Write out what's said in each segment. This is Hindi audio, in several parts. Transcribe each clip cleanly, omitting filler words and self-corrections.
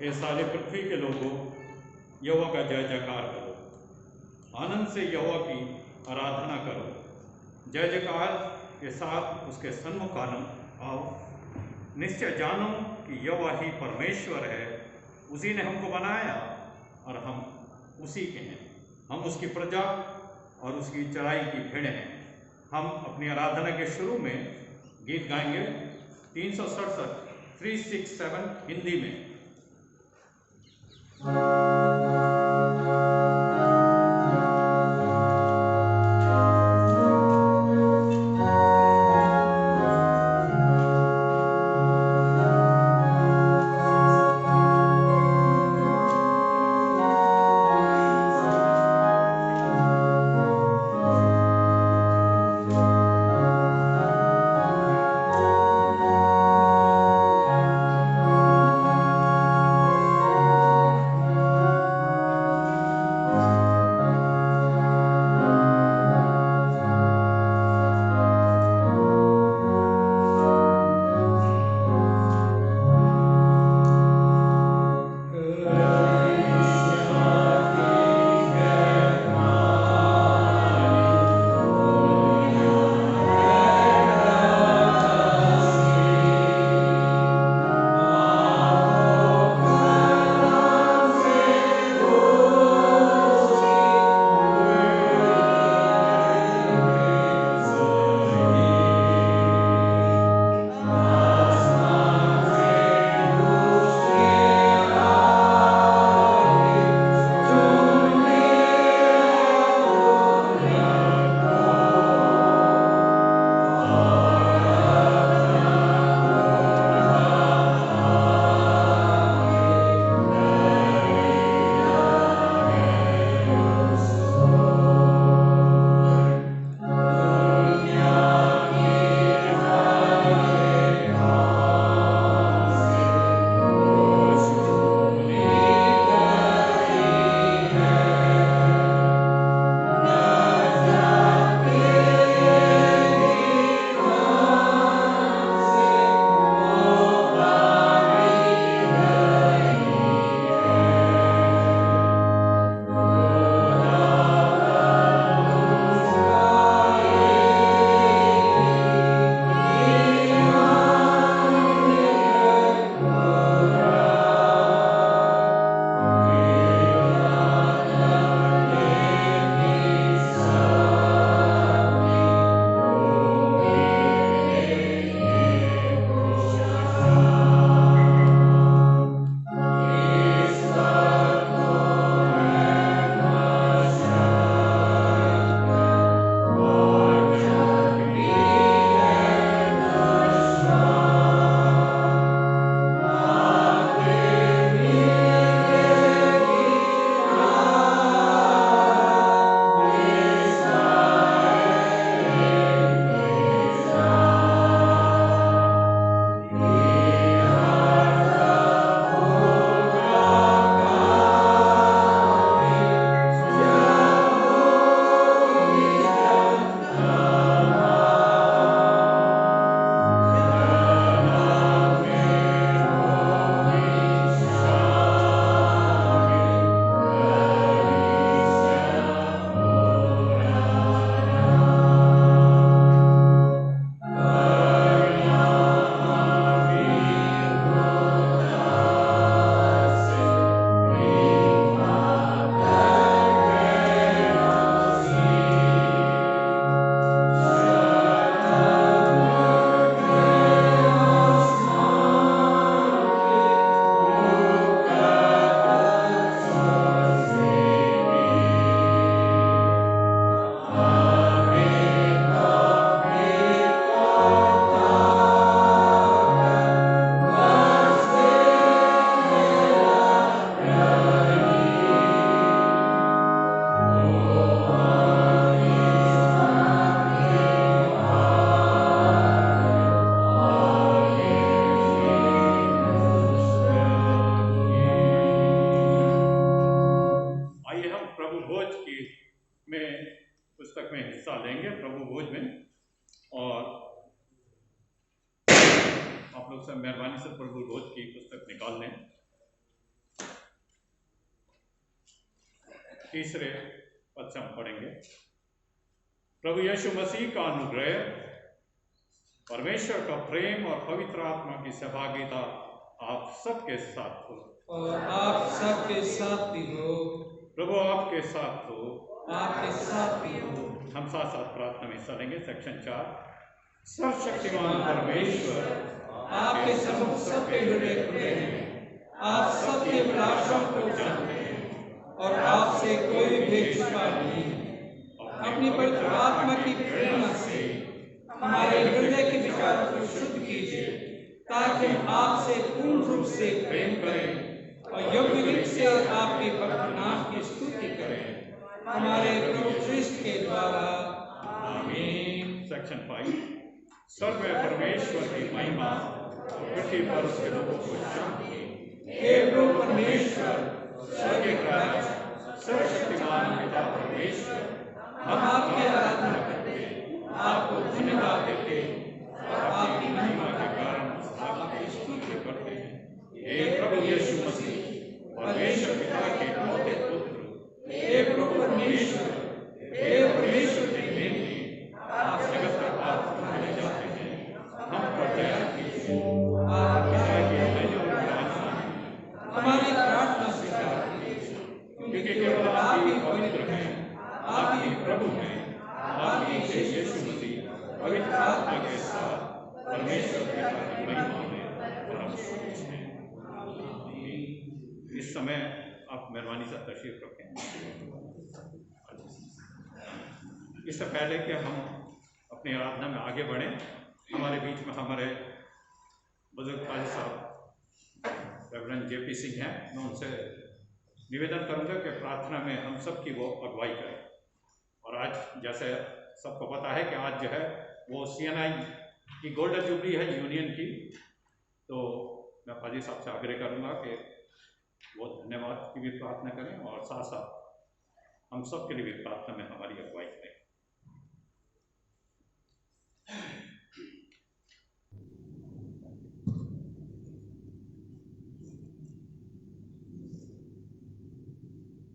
हे सारे पृथ्वी के लोगों, यहोवा का जय जयकार करो, आनंद से यहोवा की आराधना करो। जय जयकार के साथ उसके सन्मुख आओ। निश्चय जानो कि यहोवा ही परमेश्वर है, उसी ने हमको बनाया और हम उसी के हैं। हम उसकी प्रजा और उसकी चराई की भेड़ें हैं। हम अपनी आराधना के शुरू में गीत गाएंगे 367 367 हिंदी में। आप लोग सब मेहरबानी से प्रभु भोज की पुस्तक निकाल लें। तीसरे पद से हम पढ़ेंगे। प्रभु यीशु मसीह का अनुग्रह, परमेश्वर का प्रेम और पवित्र आत्मा की सहभागिता आप सबके साथ हो और आप सबके साथ भी हो। प्रभु आपके साथ हो, आपके साथ भी हो। हम साथ साथ प्रार्थना में हिस्सा लेंगे। सेक्शन 4। सर्वशक्तिमान परमेश्वर, आपके सम्मुख सबके हृदय खुले हैं। आप सबके अभिलाषाओं को जानते हैं और आपसे कोई भेद छिपा नहीं। अपनी पवित्र आत्मा की प्रेरणा से हमारे हृदय के विचारों को शुद्ध कीजिए, ताकि हम आपसे पूर्ण रूप से प्रेम करें और योग्य रीति से आपके पवित्र नाम की स्तुति करें, हमारे प्रभु ख्रिस्त के द्वारा। आमीन। सेक्शन 5। स्वर्ग में परमेश्वर की महिमा, पृथ्वी पर उसके लोगों को शांति। हे प्रभु परमेश्वर, स्वर्गीय राजा, सर्वशक्तिमान पिता परमेश्वर, हम आपकी आराधना करते, आपको धन्यवाद देते और आपकी महिमा के कारण आपकी स्तुति करते हैं। हे प्रभु यीशु मसीह, परमेश्वर पिता के इकलौते पुत्र, हे प्रभु परमेश्वर, हे परमेश्वर के बेटे, आप जगत का पाप माने जाते हैं। हम पर दया कीजिए। आप पिता की दया और आराधना हमारी प्रार्थना स्वीकार कीजिए, क्योंकि केवल आप ही पवित्र हैं, आप ही प्रभु हैं, आप ही यीशु मसीह पवित्र आत्मा के साथ परमेश्वर पिता की महिमा में परम सुख हैं। इस समय आप मेहरबानी से तशरीफ रखें। इससे पहले कि हम अपनी आराधना में आगे बढ़ें, हमारे बीच में हमारे बुजुर्ग काजी साहब रेवरेंड JP सिंह हैं। मैं उनसे निवेदन करूंगा कि प्रार्थना में हम सब की वो अगुवाई करें। और आज जैसे सबको पता है कि आज जो है वो CNI की गोल्डन जुबली है यूनियन की, तो मैं काजी साहब से आग्रह करूंगा कि वो धन्यवाद की भी प्रार्थना करें और साथ साथ हम सब के लिए भी प्रार्थना में हमारी अगुवाई करें।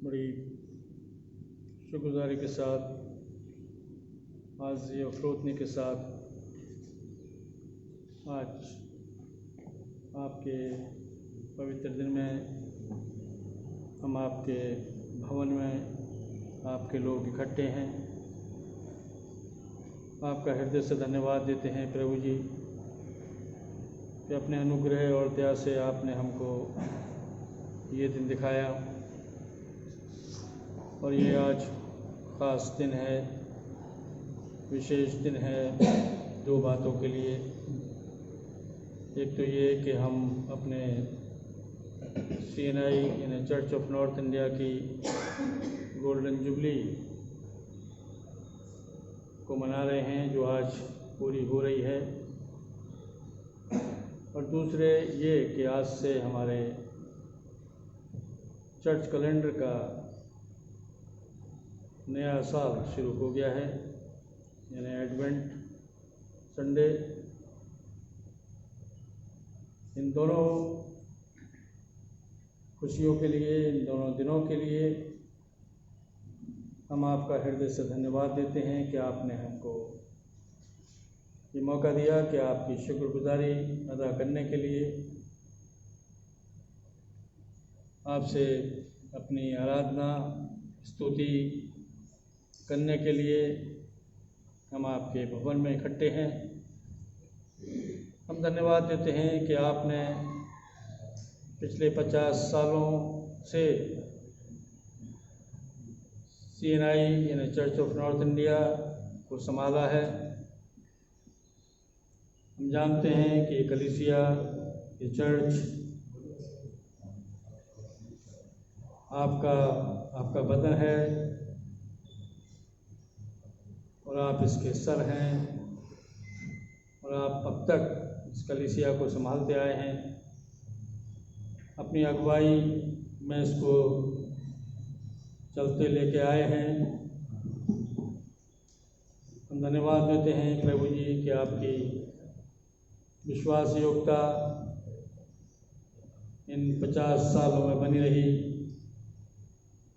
बड़ी शुक्रगुजारी के साथ, आज़ी और फरोतनी के साथ आज आपके पवित्र दिन में हम आपके भवन में आपके लोग इकट्ठे हैं। आपका हृदय से धन्यवाद देते हैं प्रभु जी कि अपने अनुग्रह और दया से आपने हमको ये दिन दिखाया और ये आज ख़ास दिन है, विशेष दिन है 2 बातों के लिए। एक तो ये कि हम अपने CNI यानी चर्च ऑफ नॉर्थ इंडिया की गोल्डन जुबली को मना रहे हैं जो आज पूरी हो रही है, और दूसरे ये कि आज से हमारे चर्च कैलेंडर का नया साल शुरू हो गया है, यानी एडवेंट संडे। इन दोनों खुशियों के लिए, इन दोनों दिनों के लिए हम आपका हृदय से धन्यवाद देते हैं कि आपने हमको ये मौका दिया कि आपकी शुक्रगुजारी अदा करने के लिए, आपसे अपनी आराधना स्तुति करने के लिए हम आपके भवन में इकट्ठे हैं। हम धन्यवाद देते हैं कि आपने पिछले 50 सालों से CNI यानी चर्च ऑफ नॉर्थ इंडिया को संभाला है। हम जानते हैं कि कलीसिया, ये चर्च आपका बदन है और आप इसके सर हैं, और आप अब तक इस कलीसिया को संभालते आए हैं। अपनी अगुवाई में इसको चलते लेके आए हैं। हम धन्यवाद देते हैं प्रभु जी कि आपकी विश्वास योग्यता इन 50 सालों में बनी रही।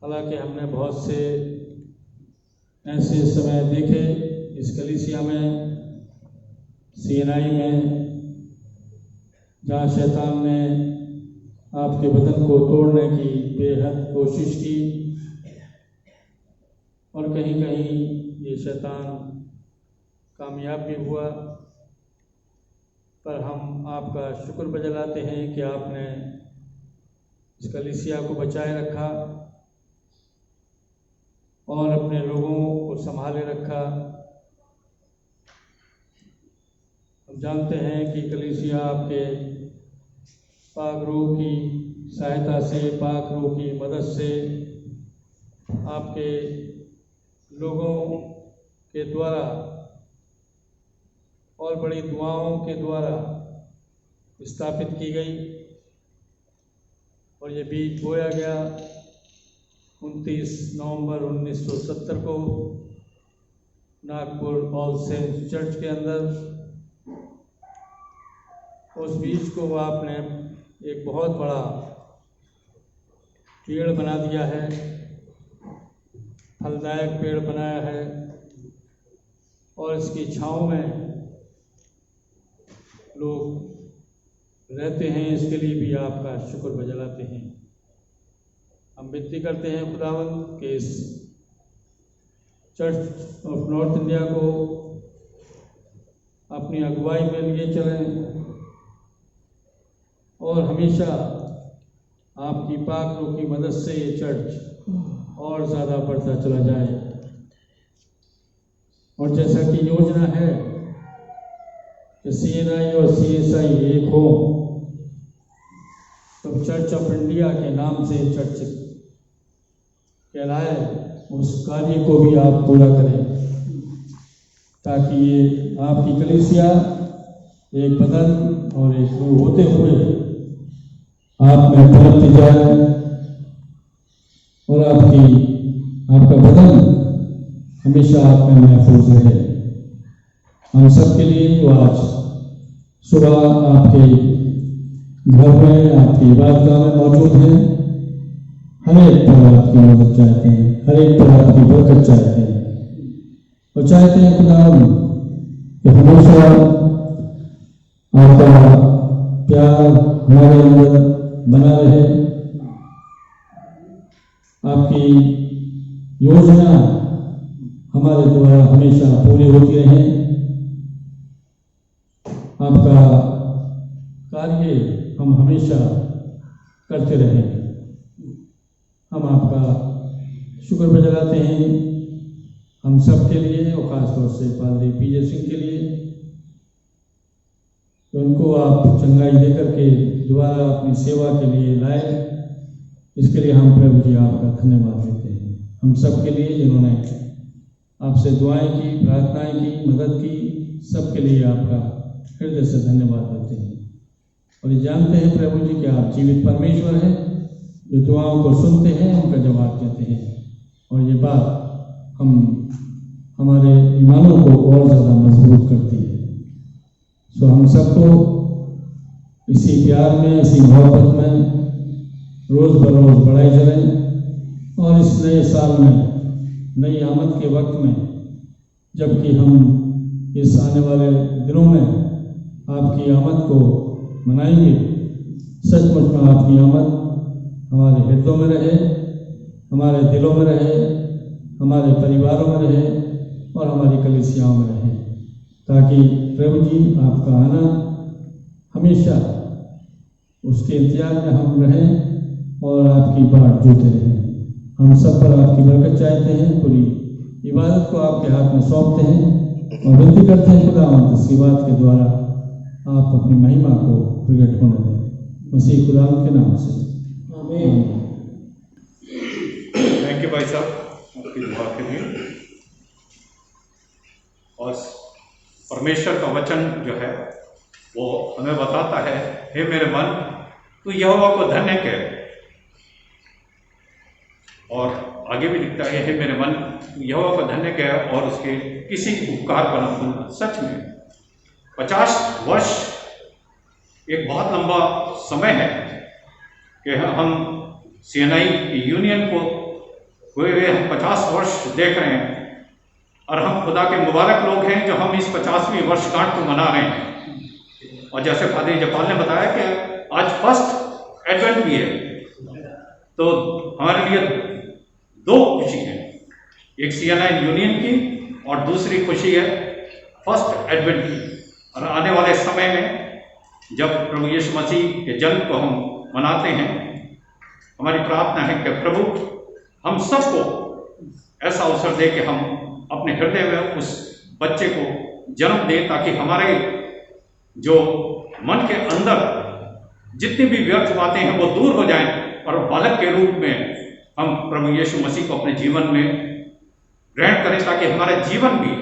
हालांकि हमने बहुत से ऐसे समय देखे इस कलीसिया में, सीएनआई में, जहाँ शैतान ने आपके बदन को तोड़ने की बेहद कोशिश की, और कहीं कहीं ये शैतान कामयाब भी हुआ। पर हम आपका शुक्र बजलाते हैं कि आपने इस कलीसिया को बचाए रखा और अपने लोगों को संभाले रखा। हम जानते हैं कि कलीसिया आपके पाक रूह की सहायता से, पाक रूह की मदद से, आपके लोगों के द्वारा और बड़ी दुआओं के द्वारा स्थापित की गई, और ये बीज बोया गया 29 नवंबर 1970 को नागपुर ऑल सेंट्स चर्च के अंदर। उस बीज को आपने एक बहुत बड़ा पेड़ बना दिया है, फलदायक पेड़ बनाया है, और इसकी छाँव में लोग रहते हैं। इसके लिए भी आपका शुक्र बजलाते हैं। हम विनती करते हैं खुदावंद कि इस चर्च ऑफ नॉर्थ इंडिया को अपनी अगुवाई में लिए चलें और हमेशा आपकी पाक रूह की मदद से ये चर्च और ज़्यादा बढ़ता चला जाए। और जैसा कि योजना है कि सीएनआई और सीएसआई एक हो, तो चर्च ऑफ इंडिया के नाम से चर्च कहलाए, उस कार्य को भी आप पूरा करें, ताकि ये आपकी कलीसिया एक बदन और एक रूह होते हुए आप में पलटती जाए, और आपका बदन हमेशा आप में महफूज रहे। हम सब के लिए जो आज सुबह आपके घर में, आपकी इबादतगाह में मौजूद हैं, हर एक पर आपकी मदद चाहते हैं, हर एक पर आपकी बरकत चाहते हैं, और चाहते हैं खुदा कि हमेशा आपका प्यार हमारे अंदर बना रहे, आपकी योजना हमारे द्वारा हमेशा पूरी होती रहे, आपका कार्य हम हमेशा करते रहें। हम आपका शुक्र बजलाते हैं हम सब के लिए, और खासतौर से पादरी पीजे सिंह के लिए, तो उनको आप चंगाई देकर के दोबारा अपनी सेवा के लिए लाए। इसके लिए हम प्रभु जी आपका धन्यवाद देते हैं। हम सब के लिए जिन्होंने आपसे दुआएं की, प्रार्थनाएं की, मदद की, सब के लिए आपका हृदय से धन्यवाद देते हैं। और ये जानते हैं प्रभु जी कि आप जीवित परमेश्वर हैं, जो दुआओं को सुनते हैं, उनका जवाब देते हैं। और ये बात हमारे ईमानों को और ज़्यादा मजबूत करती है। सो हम सबको इसी प्यार में, इसी मोहब्बत में रोज़ बरोज़ बढ़ाई चलें, और इस नए साल में, नई आमद के वक्त में, जबकि हम इस आने वाले दिनों में आपकी आमद को मनाएंगे, सचमुच में आपकी आमद हमारे हृदयों में रहे, हमारे दिलों में रहे, हमारे परिवारों में रहे, और हमारी कलीसियाओं में रहे, ताकि प्रभु जी आपका आना हमेशा उसके इंतजार में हम रहें और आपकी बाट जोते रहें। हम सब पर आपकी बरकत चाहते हैं। पूरी इबादत को आपके हाथ में सौंपते हैं और विनती करते हैं खुदावंद इस इबादत के द्वारा आप अपनी महिमा को प्रकट होने दें, मसीह खुदा के नाम से, आमीन। थैंक यू भाई साहब आपकी दुआ के लिए। और परमेश्वर का वचन जो है वो हमें बताता है, हे मेरे मन तू यहोवा को धन्य कह, और आगे भी लिखता है, हे मेरे मन तू यहोवा को धन्य कह और उसके किसी उपकार पर न भूलना। सच में 50 वर्ष एक बहुत लंबा समय है कि हम सीएनआई की यूनियन को हुए हुए हम 50 वर्ष देख रहे हैं और हम खुदा के मुबारक लोग हैं जो हम इस 50वीं वर्षगांठ को मना रहे हैं। और जैसे फादर जयपाल ने बताया कि आज फर्स्ट एडवेंट भी है, तो हमारे लिए दो खुशी है, एक CNI यूनियन की और दूसरी खुशी है फर्स्ट एडवेंट की। और आने वाले समय में जब प्रभु यीशु मसीह के जन्म को हम मनाते हैं, हमारी प्रार्थना है कि प्रभु हम सबको ऐसा अवसर दे कि हम अपने हृदय में उस बच्चे को जन्म दें, ताकि हमारे जो मन के अंदर जितनी भी व्यर्थ बातें हैं वो दूर हो जाएं और बालक के रूप में हम प्रभु यीशु मसीह को अपने जीवन में ग्रहण करें, ताकि हमारा जीवन भी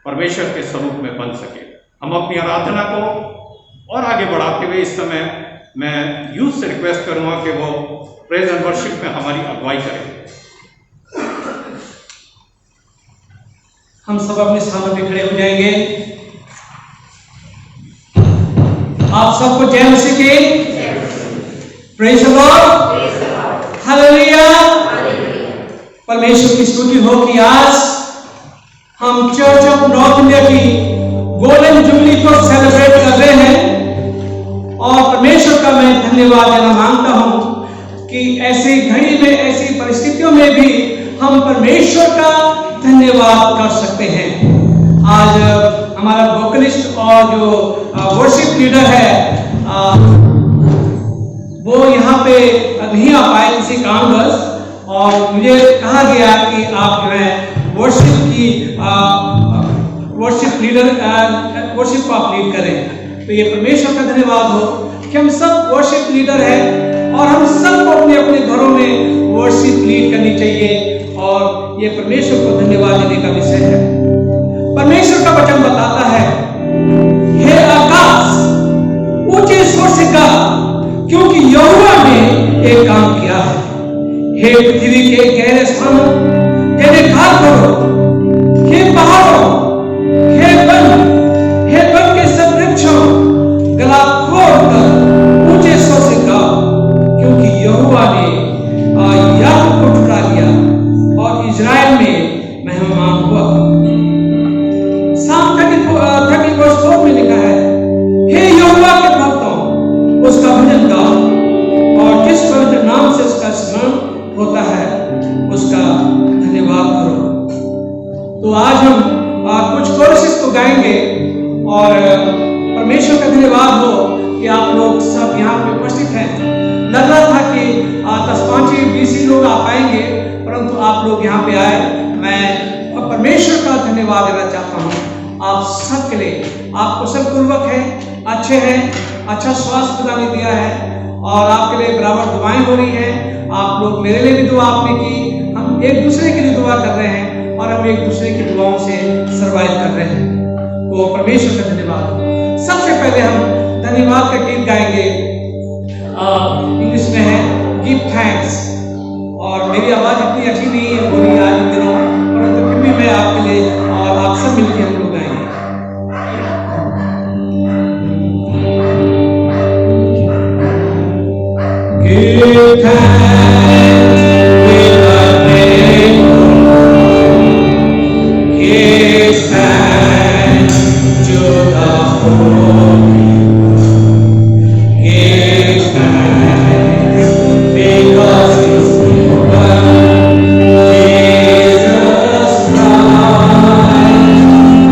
परमेश्वर के स्वरूप में बन सके। हम अपनी आराधना को और आगे बढ़ाते हुए इस समय मैं यूथ से रिक्वेस्ट करूंगा कि वो प्रेज एंड वर्शिप में हमारी अगुवाई करें। हम सब अपने स्थानों पे खड़े हो जाएंगे। आप सबको जय मसीह की, प्रेज द लॉर्ड, हालेलुया। परमेश्वर की स्तुति हो कि आज हम चर्च ऑफ नॉर्थ इंडिया की गोल्डन जुबली को सेलिब्रेट कर रहे हैं और परमेश्वर का मैं धन्यवाद देना मांगता हूं कि ऐसी घड़ी में, ऐसी परिस्थितियों में भी हम परमेश्वर का धन्यवाद कर सकते हैं। आज हमारा वोकलिस्ट और जो वर्शिप लीडर है वो यहाँ पे नहीं आ पाए किसी कारणवश, और मुझे कहा गया कि आप जो है वर्शिप की वर्शिप लीडर वर्शिप को आप लीड करें। तो ये परमेश्वर का धन्यवाद हो कि हम सब वर्शिप लीडर हैं और हम सबको अपने अपने घरों में वर्शिप लीड करनी चाहिए, और ये परमेश्वर को धन्यवाद देने का विषय है। परमेश्वर का वचन बताता है, हे आकाश ऊंचे स्वर से गा, क्योंकि यहोवा ने एक काम किया है। हे पृथ्वी के गहरे स्थानों जयकार करो, हे पहाड़ों, हे वन के सब वृक्षों गला खोलकर ऊंचे स्वर से गाओ, क्योंकि यहोवा ने याकूब को ठुकरा दिया और इजराइल में मेहमान हुआ। साम 34 में लिखा है, हे यहोवा के भक्तों उसका भजन गाओ, और जिस पवित्र नाम से उसका स्मरण होता है उसका धन्यवाद करो। तो आज हम कुछ कोरसेस तो गाएंगे, और परमेश्वर का धन्यवाद हो कि आप लोग सब यहाँ पे उपस्थित हैं। लग रहा था कि 10-15 BC लोग आ पाएंगे, परंतु आप लोग यहाँ पे आए। मैं परमेश्वर का धन्यवाद देना चाहता हूँ आप सब के लिए। आप कुशल पूर्वक हैं, अच्छे हैं, अच्छा स्वास्थ्य खुदा ने दिया है, और आपके लिए बराबर दुआएं हो रही हैं। आप लोग मेरे लिए भी दुआ आपने की, हम एक दूसरे के लिए दुआ कर रहे हैं, और हम एक दूसरे की दुआओं से सर्वाइव कर रहे हैं। तो परमेश्वर का धन्यवाद। सबसे पहले हम धन्यवाद का गीत गाएंगे, इंग्लिश में है गिव थैंक्स, और मेरी आवाज इतनी अच्छी नहीं है पूरी आज इन दिनों, परंतु फिर भी मैं आपके लिए और आप सब मिलकर हम लोग गाएंगे। Give thanks with a grateful, give thanks to the Holy, give thanks because His given Jesus Christ,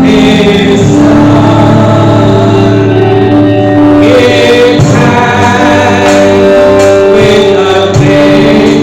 His Son. Give thanks with a grateful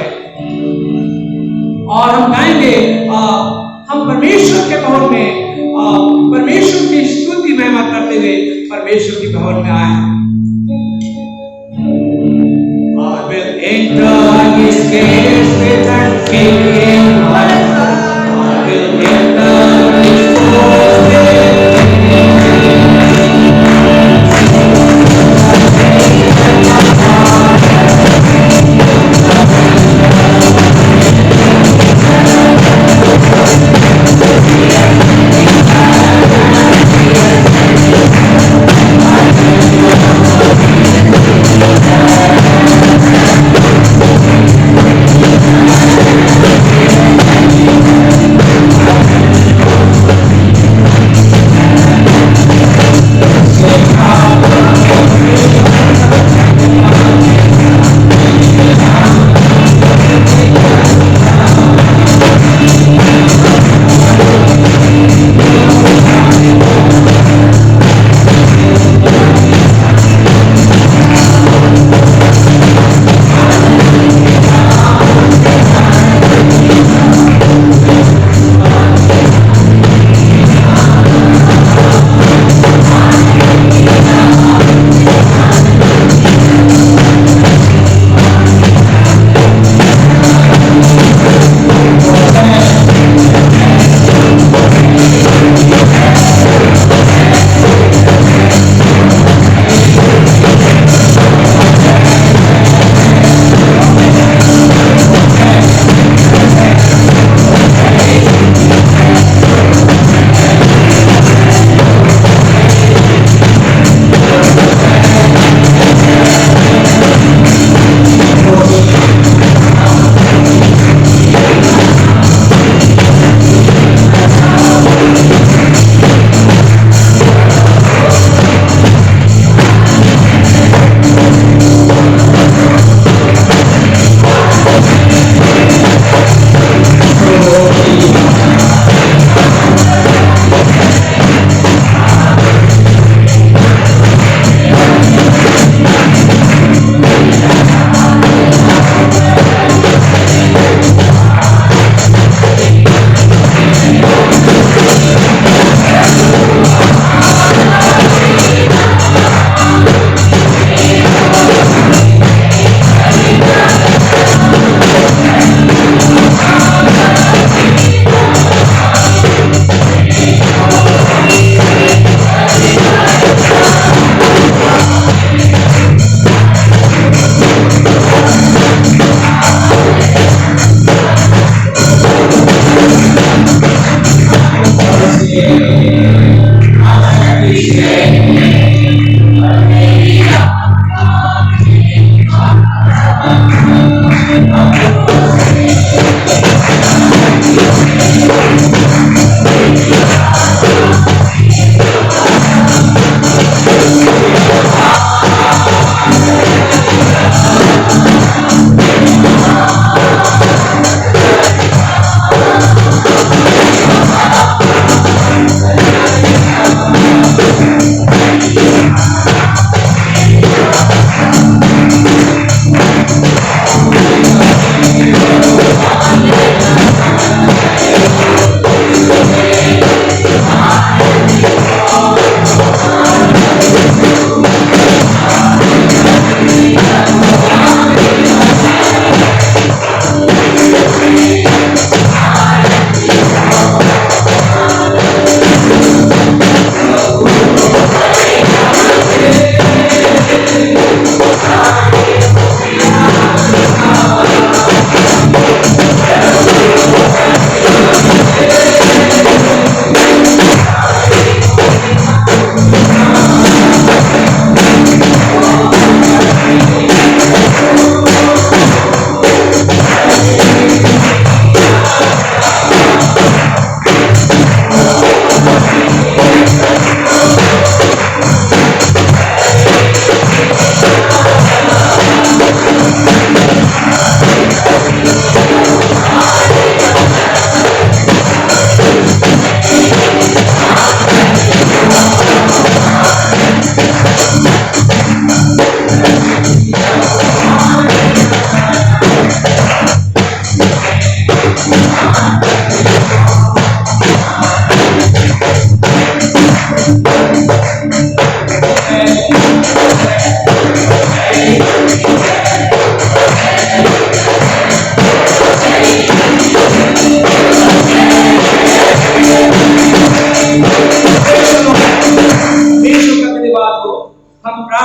है। और हम गाएंगे, हम परमेश्वर के भवन में परमेश्वर की स्तुति महिमा करते हुए परमेश्वर के भवन में आए। I will enter his gates with thanksgiving in my heart. I will enter his courts with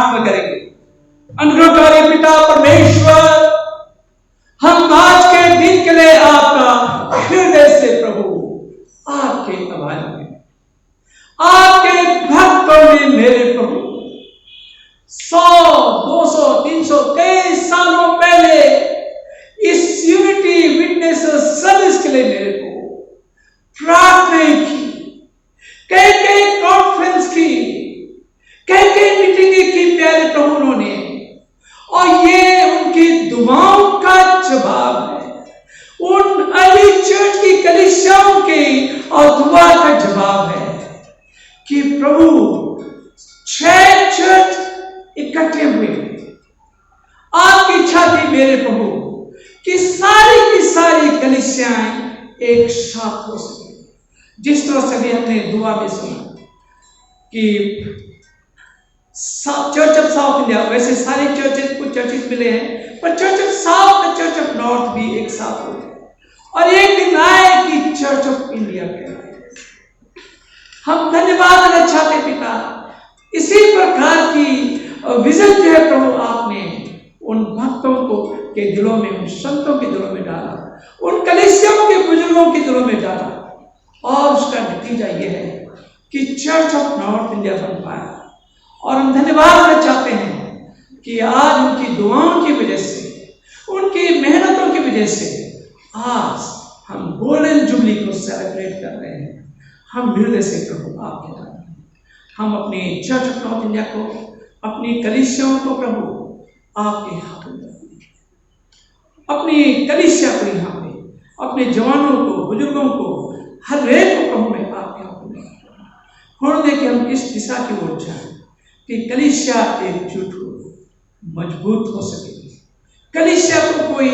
प्रार्थना करेंगे। अनुग्रहकारी पिता परमेश्वर, हम आज के दिन के लिए आपका हृदय से प्रभु आपके आभारी हैं। आपके भक्तों ने मेरे प्रभु 100, 200, 300, कई सालों पहले इस यूनिटी विटनेस सर्विस के लिए मेरे को प्रार्थना की, कई कॉन्फ्रेंस की, कई मीटिंग की प्यारे प्रभु उन्होंने, और ये उनकी दुआओं का जवाब है। उन अर्ली चर्च की कलीसियाओं के और दुआ का जवाब है कि प्रभु 6 चर्च इकट्ठे हुए। आपकी इच्छा थी मेरे प्रभु कि सारी की सारी कलीसियाएं एक साथ हो सके। जिस तरह से भी हमने दुआ में सुना कि चर्च ऑफ साउथ इंडिया, वैसे सारे चर्चेस, कुछ चर्चेस मिले हैं, पर चर्च ऑफ साउथ और चर्च ऑफ नॉर्थ भी एक साथ हो जाए, और एक दिन आए कि चर्च ऑफ इंडिया के। हम धन्यवाद देना चाहते पिता, इसी प्रकार की विजन जो है प्रभु आपने उन भक्तों को के दिलों में, उन संतों के दिलों में डाला, उन कलीसियाओं के बुजुर्गों के दिलों में डाला, और उसका नतीजा यह है कि चर्च ऑफ नॉर्थ इंडिया बन पाया। और हम धन्यवाद देना चाहते हैं कि आज उनकी दुआओं की वजह से, उनकी मेहनतों की वजह से आज हम गोल्डन जुबली को सेलिब्रेट कर रहे हैं। हम हृदय से प्रभु आपके धन्यवाद। हम अपने चर्च ऑफ नॉर्थ इंडिया को, अपनी कलीसियाओं को प्रभु आपके हाथों में, अपनी कलीसिया को यहाँ पे, अपने जवानों को, बुजुर्गों को, हर एक को प्रभु में आपके हाथों में होने दे कि हम इस दिशा की ओर जाएं कि कलीसिया एकजुट हो, मजबूत हो सके, कलीसिया को कोई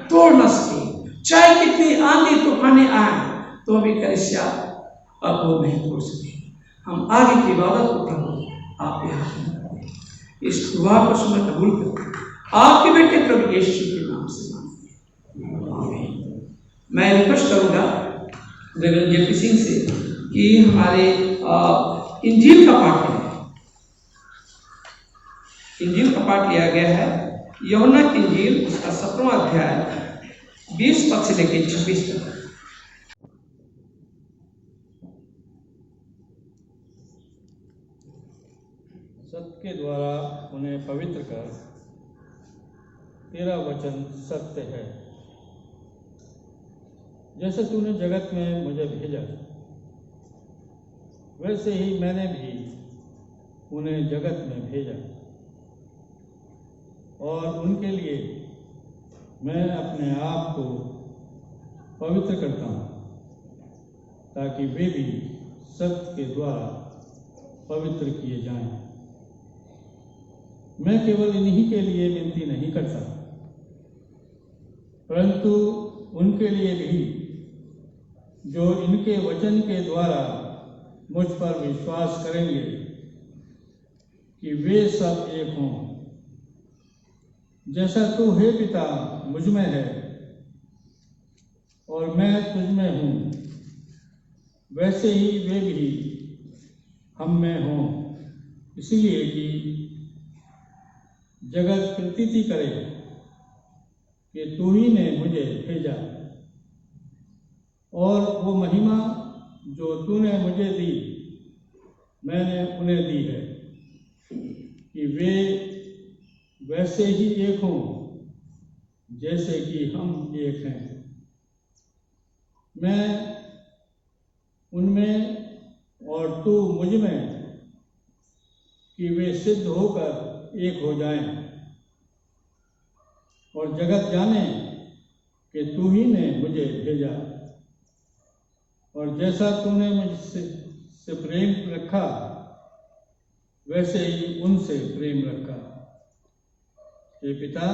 तोड़ न सके। चाहे कितनी आंधी तूफानें आए तो भी कलीसिया अब नहीं तोड़ सके। हम आगे की इबादत को प्रभु आपके हाथ में रखते हैं। इस दुआ को सुनकर कबूल करते आपके बेटे प्रभु यीशु के नाम से मांगते हैं, आमीन। मैं रिक्वेस्ट करूंगा रेवरेंड जेपी सिंह से कि हमारे इंजील का पाठ है। इंजील का पाठ लिया गया है यूहन्ना की इंजील, उसका 17वां अध्याय 20 पद से लेकर 26 तक। सत्य के द्वारा उन्हें पवित्र कर, तेरा वचन सत्य है। जैसे तूने जगत में मुझे भेजा, वैसे ही मैंने भी उन्हें जगत में भेजा, और उनके लिए मैं अपने आप को पवित्र करता हूँ, ताकि वे भी सत्य के द्वारा पवित्र किए जाएं। मैं केवल इन्हीं के लिए विनती नहीं करता, परंतु उनके लिए भी जो इनके वचन के द्वारा मुझ पर विश्वास करेंगे, कि वे सब एक हों, जैसा तू हे पिता मुझ में है और मैं तुझ में हूँ, वैसे ही वे भी हम में हों, इसलिए कि जगत प्रतीति करे कि तू ही ने मुझे भेजा। और वो महिमा जो तूने मुझे दी, मैंने उन्हें दी है, कि वे वैसे ही एक हों जैसे कि हम एक हैं। मैं उनमें और तू मुझ में, कि वे सिद्ध होकर एक हो जाएं, और जगत जाने कि तू ही ने मुझे भेजा। और जैसा तूने मुझसे प्रेम रखा, वैसे ही उनसे प्रेम रखा। हे पिता,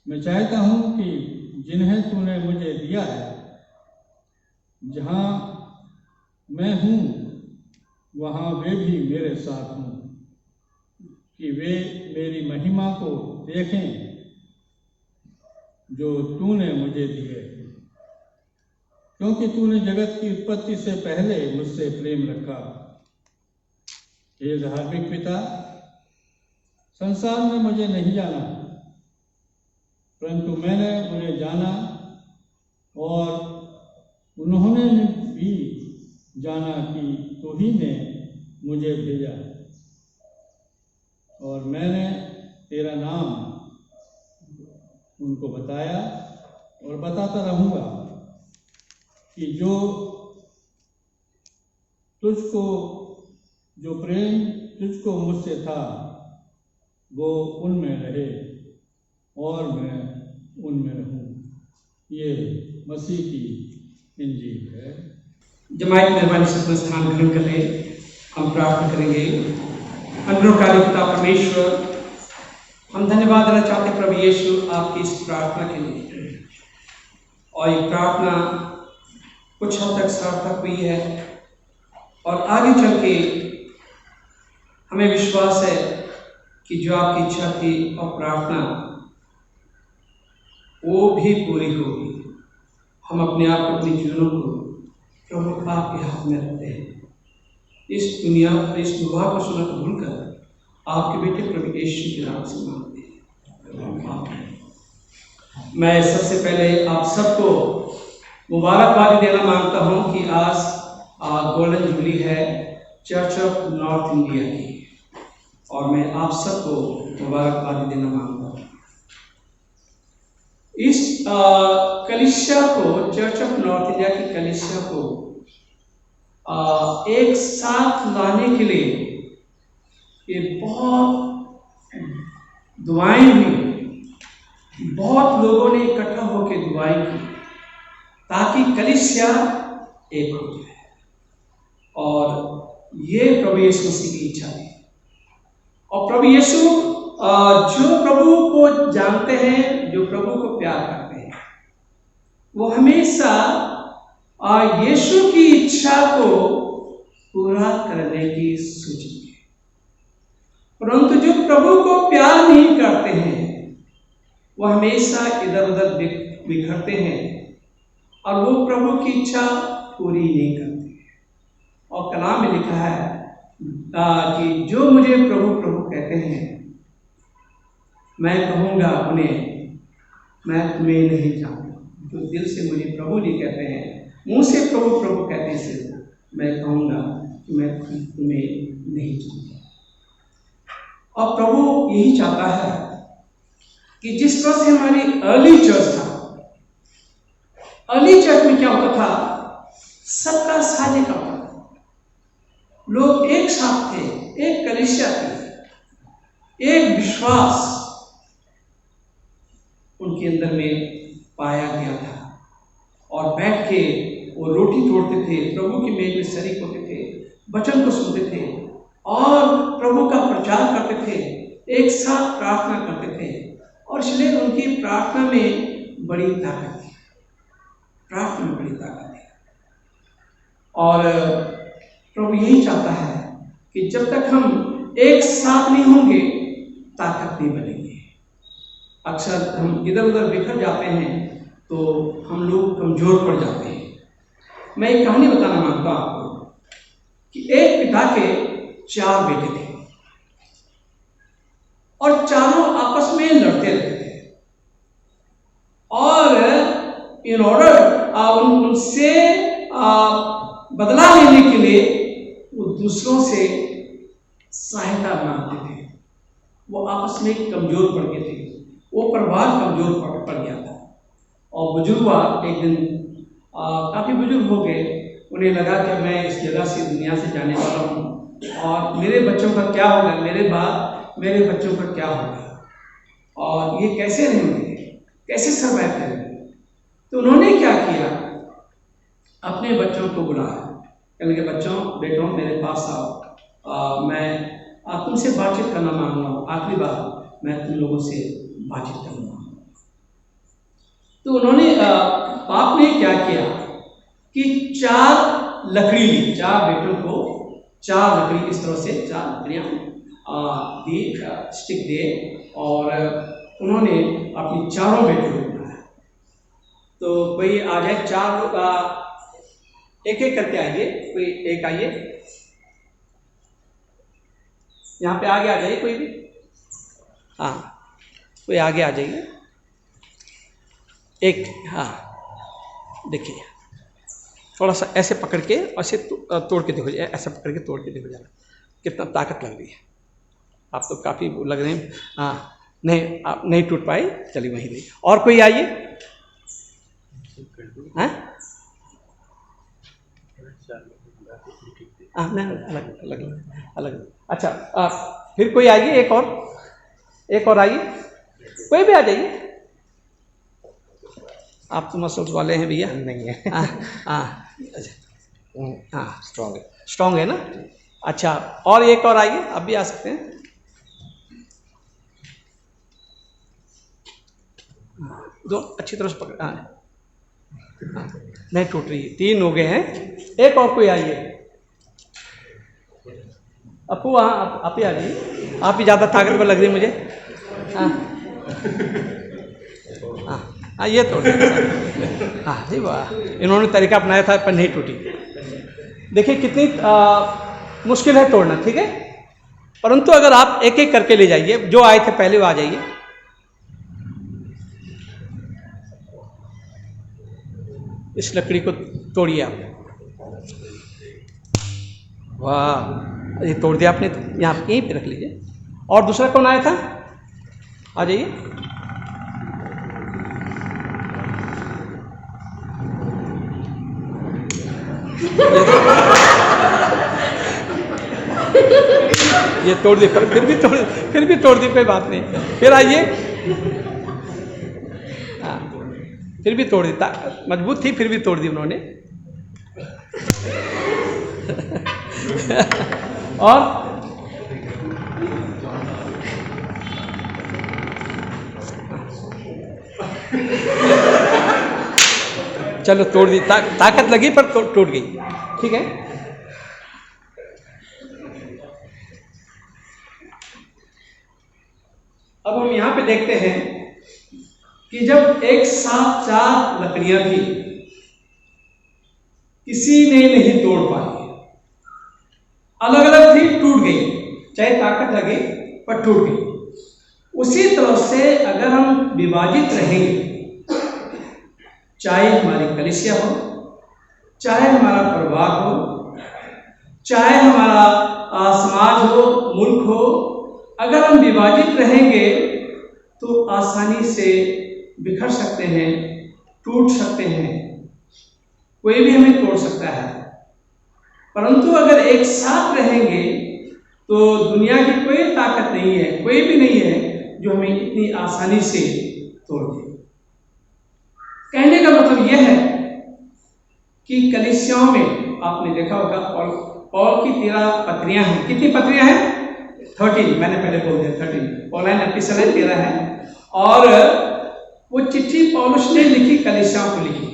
मैं चाहता हूँ कि जिन्हें तूने मुझे दिया है, जहाँ मैं हूँ वहाँ वे भी मेरे साथ हों, कि वे मेरी महिमा को देखें जो तूने मुझे दी है, क्योंकि तूने जगत की उत्पत्ति से पहले मुझसे प्रेम रखा। हे धार्मिक पिता, संसार ने मुझे नहीं जाना, परंतु मैंने उन्हें जाना और उन्होंने भी जाना कि तू ही ने मुझे भेजा, और मैंने तेरा नाम उनको बताया और बताता रहूँगा कि जो प्रेम तुझको मुझसे था वो उनमें रहे और मैं उनमें रहूं। ये मसीह की इंजील है। जमायत मेहरबानी से अपना स्थान ग्रहण कर ले। हम प्रार्थना करेंगे। अनुग्रहकारी पिता परमेश्वर, हम धन्यवाद देना चाहते प्रभु यीशु आपकी इस प्रार्थना के लिए, और ये प्रार्थना कुछ हद तक सार्थक हुई है और आगे चल के हमें विश्वास है कि जो आपकी इच्छा थी और प्रार्थना वो भी पूरी होगी। हम अपने आप को, अपने जीवनों को प्रभु आपके हाथ में रखते हैं। इस दुनिया इस दुआ को सुना भूलकर आपके बेटे प्रभु यीशु के नाम से मांगते हैं। मैं सबसे पहले आप सबको मुबारकबादी देना मांगता हूं कि आज गोल्डन जुबली है चर्च ऑफ नॉर्थ इंडिया की, और मैं आप सबको मुबारकबादी देना मांगता हूं। इस कलीसिया को, चर्च ऑफ नॉर्थ इंडिया की कलीसिया को एक साथ लाने के लिए ये बहुत दुआएं हुई, बहुत लोगों ने इकट्ठा होकर दुआएं की ताकि कलीसिया एक हो जाए, और ये प्रभु यीशु मसीह की इच्छा है। और प्रभु यीशु जो प्रभु को जानते हैं, जो प्रभु को प्यार करते हैं, वो हमेशा यीशु की इच्छा को पूरा करने की सोचेंगे। परंतु जो प्रभु को प्यार नहीं करते हैं वो हमेशा इधर उधर बिखरते हैं और वो प्रभु की इच्छा पूरी नहीं करते। और कलाम में लिखा है कि जो मुझे प्रभु प्रभु कहते हैं, मैं कहूँगा उन्हें, मैं तुम्हें नहीं जानता। जो दिल से मुझे प्रभु नहीं कहते हैं, मुंह से प्रभु प्रभु कहते हैं, मैं कहूँगा कि मैं तुम्हें नहीं जानता। और प्रभु यही चाहता है कि जिस तरह से हमारी अर्ली चर्च था, अर्ली चर्च में क्या होता था, सबका साझे का होता था, लोग एक साथ थे, एक कलीसिया थी, एक विश्वास उनके अंदर में पाया गया था, और बैठ के वो रोटी तोड़ते थे, प्रभु की मेज में शरीक होते थे, वचन को सुनते थे और प्रभु का प्रचार करते थे, एक साथ प्रार्थना करते थे। और इसलिए उनकी प्रार्थना में बड़ी ताकत थी, प्रार्थना में बड़ी ताकत थी। और प्रभु यही चाहता है कि जब तक हम एक साथ नहीं होंगे ताकत नहीं बनेगी। अक्सर हम इधर उधर बिखर जाते हैं तो हम लोग कमजोर पड़ जाते हैं। मैं एक कहानी बताना मांगता हूं आपको कि एक पिता के 4 बेटे थे और चारों आपस में लड़ते रहते थे, और इन ऑर्डर उनसे बदला लेने के लिए वो दूसरों से सहायता मांगते थे। वो आपस में कमजोर पड़ गए थे, वो परिवार कमजोर पड़ गया था। और बुजुर्ग एक दिन काफी बुजुर्ग हो गए, उन्हें लगा कि मैं इस जगह से, दुनिया से जाने वाला हूँ, और मेरे बच्चों का क्या होगा, मेरे बाद मेरे बच्चों का क्या होगा, और ये कैसे रहेंगे, कैसे सर्वाइव करेंगे। तो उन्होंने क्या किया, अपने बच्चों को बुलाया, कहने के बच्चों, बेटों, मेरे पास आओ, मैं तुमसे बातचीत करना मांगूंगा, आखिरी बार मैं तुम लोगों से बातचीत करूंगा। तो उन्होंने, बाप ने क्या किया कि 4 लकड़ी ली, 4 बेटों को 4 लकड़ी, इस तरह से 4 लकड़ियां दी, स्टिक दिए, और उन्होंने अपनी चारों बेटों को बुलाया। तो कोई आ जाए, 4 लोग एक एक करके आइए, कोई एक आइए, यहाँ पे आगे आ जाइए कोई भी। हाँ, कोई आगे आ जाइए। एक, हाँ देखिए, थोड़ा सा ऐसे पकड़ के ऐसे तोड़ के देखो, ऐसे पकड़ के तोड़ के देखो जरा कितना ताकत लग रही है। आप तो काफ़ी लग रहे हैं। हाँ, नहीं आप नहीं टूट पाए, चलिए वहीं देखिए। और कोई आइए। हैं? नहीं, अलग अलग अलग। अच्छा, फिर कोई आइए, एक और आइए, कोई भी आ जाइए। आप तो मसल्स वाले हैं भैया? नहीं है। हाँ, अच्छा, हाँ स्ट्रॉन्ग है ना। अच्छा, और एक और आइए, आप भी आ सकते हैं। दो अच्छी तरह से पकड़। हाँ, नहीं टूट रही है। 3 हो गए हैं। एक और कोई आइए। अपू, हाँ आप ही आ जाइए, आप ही ज़्यादा ताकतवर लग रही है मुझे। हाँ हाँ हाँ, ये तोड़ दिया। हाँ जी, वाह, इन्होंने तरीका अपनाया था पर नहीं टूटी। देखिए कितनी मुश्किल है तोड़ना, ठीक है। परंतु अगर आप एक एक करके ले जाइए, जो आए थे पहले वो आ जाइए। इस लकड़ी को तोड़िए आप। वाह, ये तोड़ दिया आपने, यहाँ यहीं पे रख लीजिए। और दूसरा कौन आया था? आ जाइए। ये तोड़ दी, फिर भी तोड़ दी, कोई बात नहीं। फिर आइए। हाँ, फिर भी तोड़ दी, मजबूत थी फिर भी तोड़ दी उन्होंने। और चलो तोड़ दी, ताकत लगी पर टूट गई, ठीक है। अब हम यहाँ पे देखते हैं कि जब एक साथ 4 लकड़ियां थी, किसी ने नहीं तोड़ पाई, अलग अलग थी, टूट गई, चाहे ताकत लगे पर टूट गई। उसी तरह से अगर हम विभाजित रहेंगे, चाहे हमारी कलीसिया हो, चाहे हमारा परिवार हो, चाहे हमारा समाज हो, मुल्क हो, अगर हम विभाजित रहेंगे तो आसानी से बिखर सकते हैं, टूट सकते हैं, कोई भी हमें तोड़ सकता है। परंतु अगर एक साथ रहेंगे तो दुनिया की कोई ताकत नहीं है, कोई भी नहीं है जो हमें इतनी आसानी से तोड़ दे। कहने का मतलब यह है कि कलीसियाओं में आपने देखा होगा पौल की 13 पत्रियां हैं। कितनी पत्रियां हैं? 13, मैंने पहले बोल दिया 13। पौलाइन एपिस्टल है 13 है। और वो चिट्ठी पौलुस ने लिखी, कलीसियाओं को लिखी,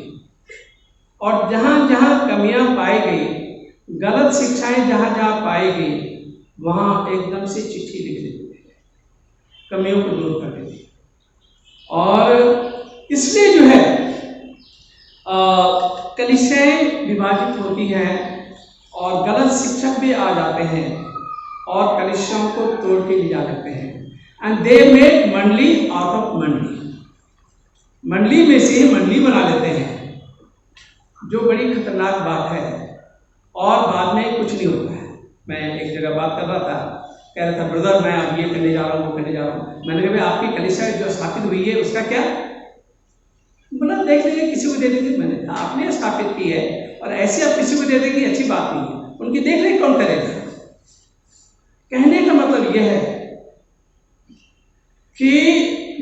और जहां जहां कमियां पाई गई, गलत शिक्षाएं जहां जहां पाई गई, वहां एकदम से चिट्ठी लिख देते थे, कमियों को दूर कर देते। और इसलिए जो है कलीसियाएं विभाजित होती हैं और गलत शिक्षक भी आ जाते हैं और कलीसियाओं को तोड़ के ले जा सकते हैं। एंड दे मेक मंडली आउट ऑफ मंडली, मंडली में से मंडली बना लेते हैं, जो बड़ी खतरनाक बात है। और बाद में कुछ नहीं होता है। मैं एक जगह बात कर रहा था, कह रहा था ब्रदर मैं अब ये करने जा रहा हूँ, वो करने जा रहा हूँ। मैंने कहा भाई आपकी कलीसिया जो स्थापित हुई है उसका क्या? बोला देख लीजिए, किसी को दे देंगे। मैंने आपने स्थापित की है और ऐसे आप किसी को दे देंगे, अच्छी बात नहीं है, उनकी देख रेख कौन करेगा? कहने का मतलब यह है कि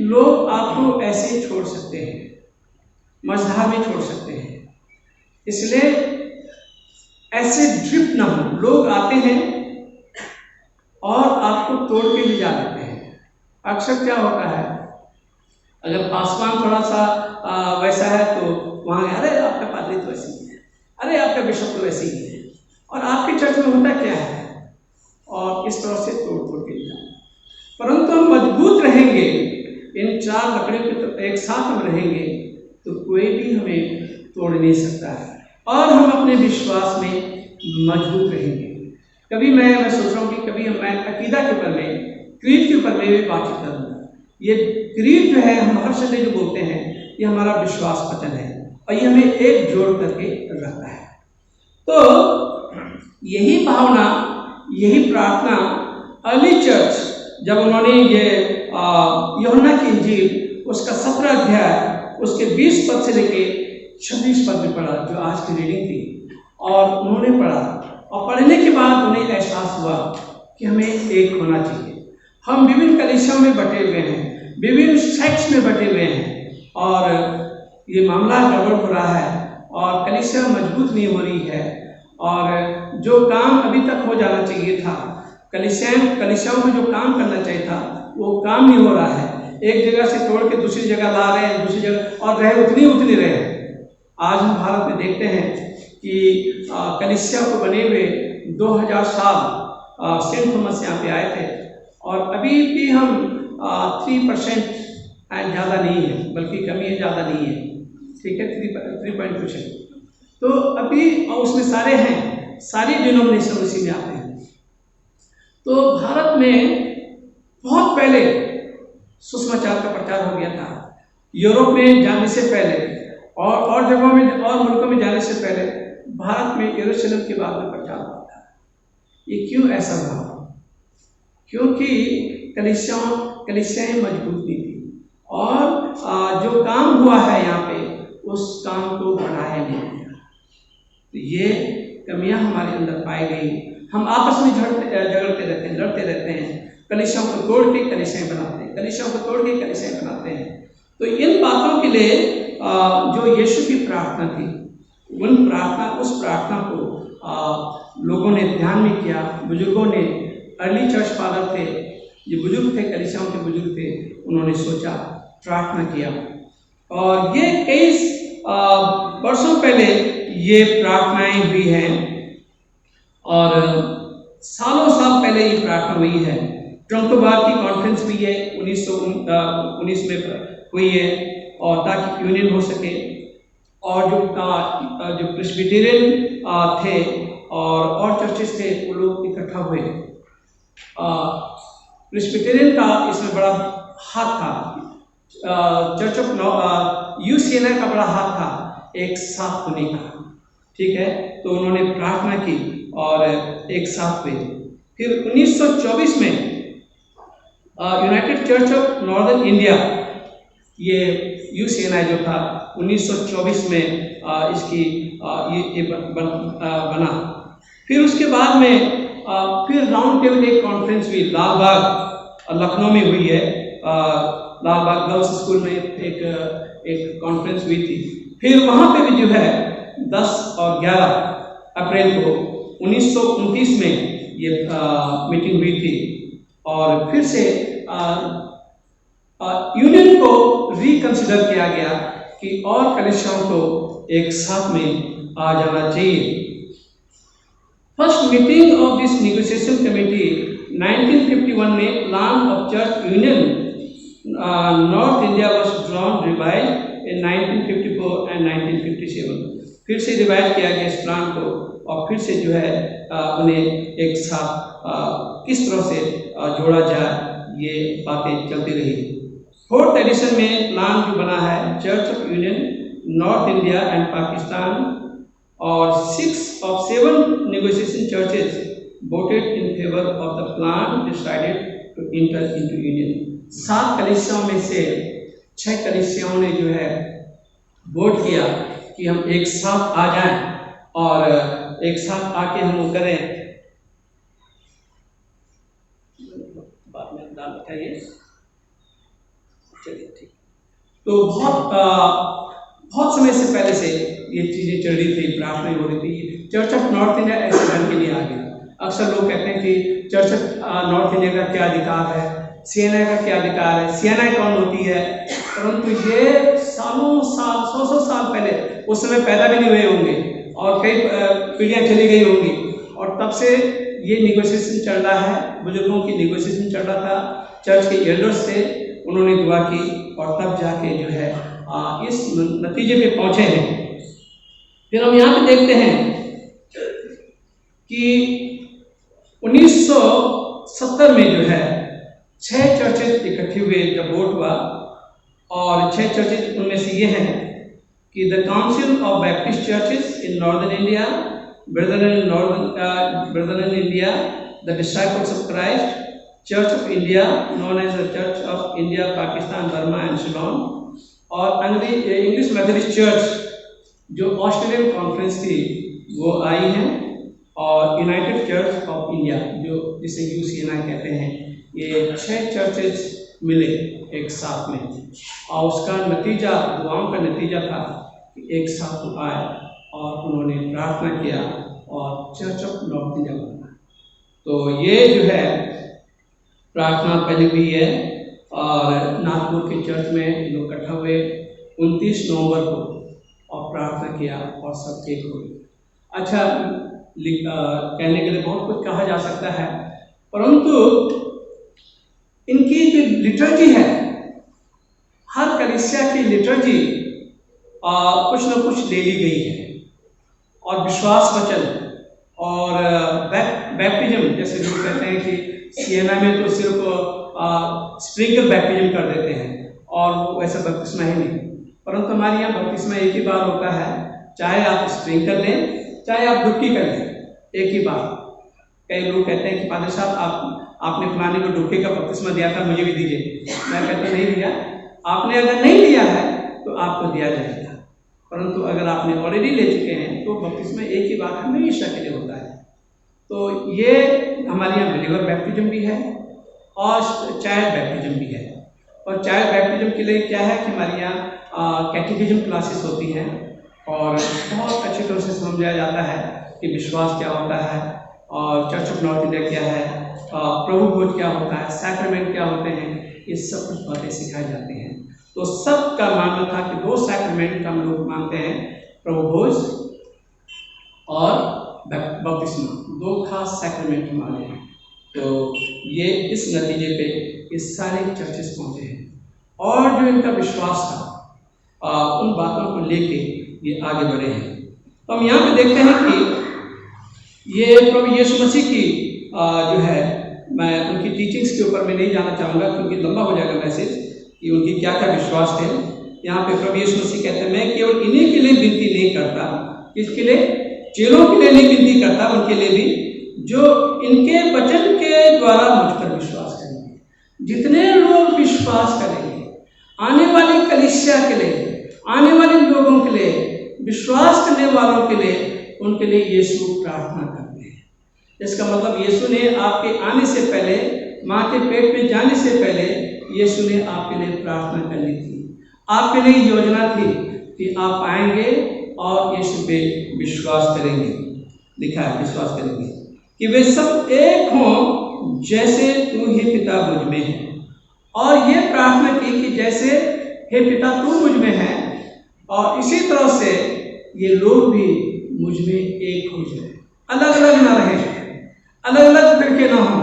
लोग आपको ऐसे ही छोड़ सकते हैं, मझधार में छोड़ सकते हैं। इसलिए ऐसे ड्रिफ्ट ना हो। लोग आते हैं और आपको तोड़ के ले जा देते हैं। अक्सर क्या होता है, अगर आसमान थोड़ा सा वैसा है तो वहां अरे आपका पादरी तो वैसे ही है, अरे आपका बिशप तो वैसे ही है, और आपके चर्च में होता क्या है, और इस तरह से तोड़ तोड़ के जाए। परंतु हम मजबूत रहेंगे, इन 4 लकड़ियों के तो एक साथ हम रहेंगे तो कोई भी हमें तोड़ नहीं सकता है, और हम अपने विश्वास में मजबूत रहेंगे। कभी मैं सोच रहा हूँ कि कभी मैं अकीदा के ऊपर में, क्रीड के ऊपर में भी बातचीत करूँगा। ये क्रीड जो है, हम हर संडे जो बोलते हैं, ये हमारा विश्वास वचन है और ये हमें एक जोड़ करके रखता है। तो यही भावना, यही प्रार्थना अर्ली चर्च, जब उन्होंने ये यूहन्ना की इंजील उसका 17 अध्याय उसके 20 पद से लेके 26 पद में पढ़ा, जो आज की रीडिंग थी, और उन्होंने पढ़ा, और पढ़ने के बाद उन्हें एहसास हुआ कि हमें एक होना चाहिए। हम विभिन्न कलीसियाओं में बटे हुए हैं, विभिन्न सेक्ट्स में बटे हुए हैं, और ये मामला गड़बड़ हो रहा है और कलीसिया मजबूत नहीं हो रही है, और जो काम अभी तक हो जाना चाहिए था, कलीसियाओं में जो काम करना चाहिए था, वो काम नहीं हो रहा है। एक जगह से तोड़ के दूसरी जगह ला रहे हैं, दूसरी जगह, और रहे उतनी रहे। आज हम भारत में देखते हैं कि कलीसिया को बने हुए 2000 साल सेंट थॉमस यहाँ पे आए थे, और अभी भी हम 3% ज़्यादा नहीं है, बल्कि कमी है, ज़्यादा नहीं है, ठीक है, 3.2%। तो अभी उसमें सारे हैं, सारी डिनोमिनेशन उसी में आते हैं। तो भारत में बहुत पहले सुसमाचार का प्रचार हो गया था, यूरोप में जाने से पहले और जगहों में और मुल्कों में जाने से पहले भारत में यरूशलेम के बाद में प्रचार हुआ था। ये क्यों ऐसा हुआ? क्योंकि कलीसियाएं मजबूत नहीं थी, और जो काम हुआ है यहाँ पे, उस काम को बढ़ाया नहीं गया। तो ये कमियां हमारे अंदर पाई गई। हम आपस में झगड़ते रहते हैं, लड़ते रहते हैं, कलीसियाओं को तोड़ के कलीसियाएं बनाते हैं, कलीसियाओं को तोड़ के कलीसियाएं बनाते हैं। तो इन बातों के लिए जो यीशु की प्रार्थना थी, उस प्रार्थना को लोगों ने ध्यान में किया। बुजुर्गों ने, अर्ली चर्च फादर थे, ये बुजुर्ग थे, कलीसियाओं के बुजुर्ग थे, उन्होंने सोचा, प्रार्थना किया, और ये कई वर्षों पहले ये प्रार्थनाएं हुई हैं, और सालों साल पहले ये प्रार्थना हुई है। ट्रंकोबार की कॉन्फ्रेंस हुई है 1919 में हुई है, और ताकि यूनियन हो सके, और जो प्रेस्बिटेरियन थे और चर्चेस थे, वो लोग इकट्ठा हुए। प्रेस्बिटेरियन का इसमें बड़ा हाथ था, चर्च ऑफ यूसीएनआई का बड़ा हाथ था एक साथ होने का, ठीक है। तो उन्होंने प्रार्थना की और एक साथ हुए। फिर 1924 में United church of northern India, ये यूसीएनआई जो था, 1924 में इसकी ये बना। फिर उसके बाद में फिर राउंड टेबल एक कॉन्फ्रेंस हुई, लालबाग लखनऊ में हुई है, लालबाग गर्ल्स स्कूल में एक कॉन्फ्रेंस हुई थी। फिर वहाँ पे भी जो है 10 और 11 अप्रैल को 1929 में ये मीटिंग हुई थी, और फिर से यूनियन को रिकंसिडर किया गया कि और कलीसियाओं को एक साथ में आ जाना चाहिए। First meeting of this negotiation committee 1951 में plan of church union north India was drawn revise in 1954 and 1957। फिर से रिवाइज किया गया इस प्लान को, और फिर से जो है उन्हें एक साथ किस तरह से जोड़ा जाए, ये बातें चलती रही। 4th एडिशन में प्लान जो बना है, church of union north India and Pakistan, और 6 of 7 negotiation churches voted in favor of the plan decided to enter into union। 7 कलीसियाओं में से 6 कलीसियाओं ने जो है वोट किया कि हम एक साथ आ जाएं और एक साथ आके हम करें। बाद में दाल बताइए, चलिए ठीक। तो बहुत समय से पहले से ये चीज़ें चल रही थी, प्रार्थना हो रही थी। चर्च ऑफ नॉर्थ इंडिया ऐसे ढंग के लिए आ गया। अक्सर लोग कहते हैं कि चर्च ऑफ नॉर्थ इंडिया का क्या अधिकार है, सीएनआई का क्या अधिकार है, सीएनआई कौन होती है। परंतु ये सालों साल, 100 साल पहले, उस समय पैदा भी नहीं हुए होंगे और कई पीढ़ियाँ चली गई होंगी, और तब से ये निगोशिएशन चल रहा है, बुजुर्गों की निगोशिएशन चल रहा था। चर्च के एल्डर्स थे, उन्होंने दुआ की, और तब जाके जो है इस नतीजे पे पहुंचे हैं। फिर हम यहाँ पे देखते हैं कि 1970 में जो है 6 चर्चेज इकट्ठे हुए जब वोट हुआ, और 6 चर्चेज उनमें से ये हैं कि the Council of Baptist Churches in Northern India, Brethren in India, the Disciples of Christ, Church of India known as the Church of India, Pakistan, Burma and Ceylon, और इंग्लिश मेथोडिस्ट चर्च जो ऑस्ट्रेलियन कॉन्फ्रेंस थी वो आई है, और यूनाइटेड चर्च ऑफ इंडिया जो जिसे UCNI कहते हैं, ये 6 चर्चेज मिले एक साथ में, और उसका नतीजा, दुआओं का नतीजा था कि एक साथ वो आए और उन्होंने प्रार्थना किया और चर्च ऑफ नॉर्थ इंडिया बना। तो ये जो है प्रार्थना पहले हुई है, और नागपुर के चर्च में लोग इकट्ठा हुए 29 नवंबर को और प्रार्थना किया और सब एक हो गए। अच्छा, कहने के लिए बहुत कुछ कहा जा सकता है, परंतु इनकी जो लिटर्जी है, हर कलीसिया की लिटर्जी कुछ न कुछ ले ली गई है, और विश्वास वचन और बैप्टिज्म, जैसे लोग कहते हैं कि CNI में तो सिर्फ स्प्रिंकल बैप्टिज्म कर देते हैं और वो वैसा बपतिस्मा ही नहीं, परंतु हमारे यहाँ बपतिस्मा एक ही बार होता है, चाहे आप स्प्रिंकल लें चाहे आप डुबकी कर लें, एक ही बार। कई लोग कहते हैं कि फादर साहब आपने फलाने को डुबकी का बपतिस्मा दिया था, मुझे भी दीजिए। मैं कहता नहीं दिया, आपने अगर नहीं दिया है तो आपको दिया जाएगा, परंतु अगर आपने ऑलरेडी ले चुके हैं तो बपतिस्मा एक ही बार हमेशा के लिए होता है। तो ये हमारे यहाँ बिलीवर बैप्टिज्म भी है और चाइल्ड बैप्टिज्म भी है। और चाइल्ड बैप्टिज्म के लिए क्या है कि हमारे यहाँ कैटेकिज्म क्लासेस होती हैं, और बहुत अच्छी तरह से समझाया जाता है कि विश्वास क्या होता है, और चर्च ऑफ नॉर्थ इंडिया क्या है, प्रभु भोज क्या होता है, सैक्रामेंट क्या होते हैं, ये सब कुछ बातें सिखाई जाती हैं। तो सबका मानना था कि 2 सैक्रामेंट हम लोग मानते हैं, प्रभु भोज और बपतिस्मा, 2 खास सैक्रामेंट हमारे हैं। तो ये इस नतीजे पे ये सारे चर्चेस पहुंचे हैं, और जो इनका विश्वास था उन बातों को लेके ये आगे बढ़े हैं। तो हम यहाँ पे देखते हैं कि ये प्रभु यीशु मसीह की जो है, मैं उनकी टीचिंग्स के ऊपर मैं नहीं जाना चाहूँगा क्योंकि लंबा हो जाएगा मैसेज कि उनकी क्या क्या विश्वास थे। यहाँ पे प्रभु यीशु मसीह कहते हैं, मैं केवल इन्हीं के लिए विनती नहीं करता, किसके लिए? चेलों के लिए नहीं विनती करता, उनके लिए भी जो इनके वचन के द्वारा मुझ पर विश्वास करेंगे। जितने लोग विश्वास करेंगे, आने वाली कलीसिया के लिए, आने वाले लोगों के लिए, विश्वास करने वालों के लिए, उनके लिए यीशु प्रार्थना करते हैं। इसका मतलब यीशु ने आपके आने से पहले, माँ के पेट में जाने से पहले, यीशु ने आपके लिए प्रार्थना कर ली थी। आपके लिए योजना थी कि आप आएंगे और यीशु पे विश्वास करेंगे। लिखा है विश्वास करेंगे कि वे सब एक हों जैसे तू ही पिता मुझ में है। और ये प्रार्थना की कि जैसे हे पिता तू मुझ में है, और इसी तरह से ये लोग भी मुझ में एक हो जाए, अलग अलग ना रहे, अलग अलग फिरके ना हो,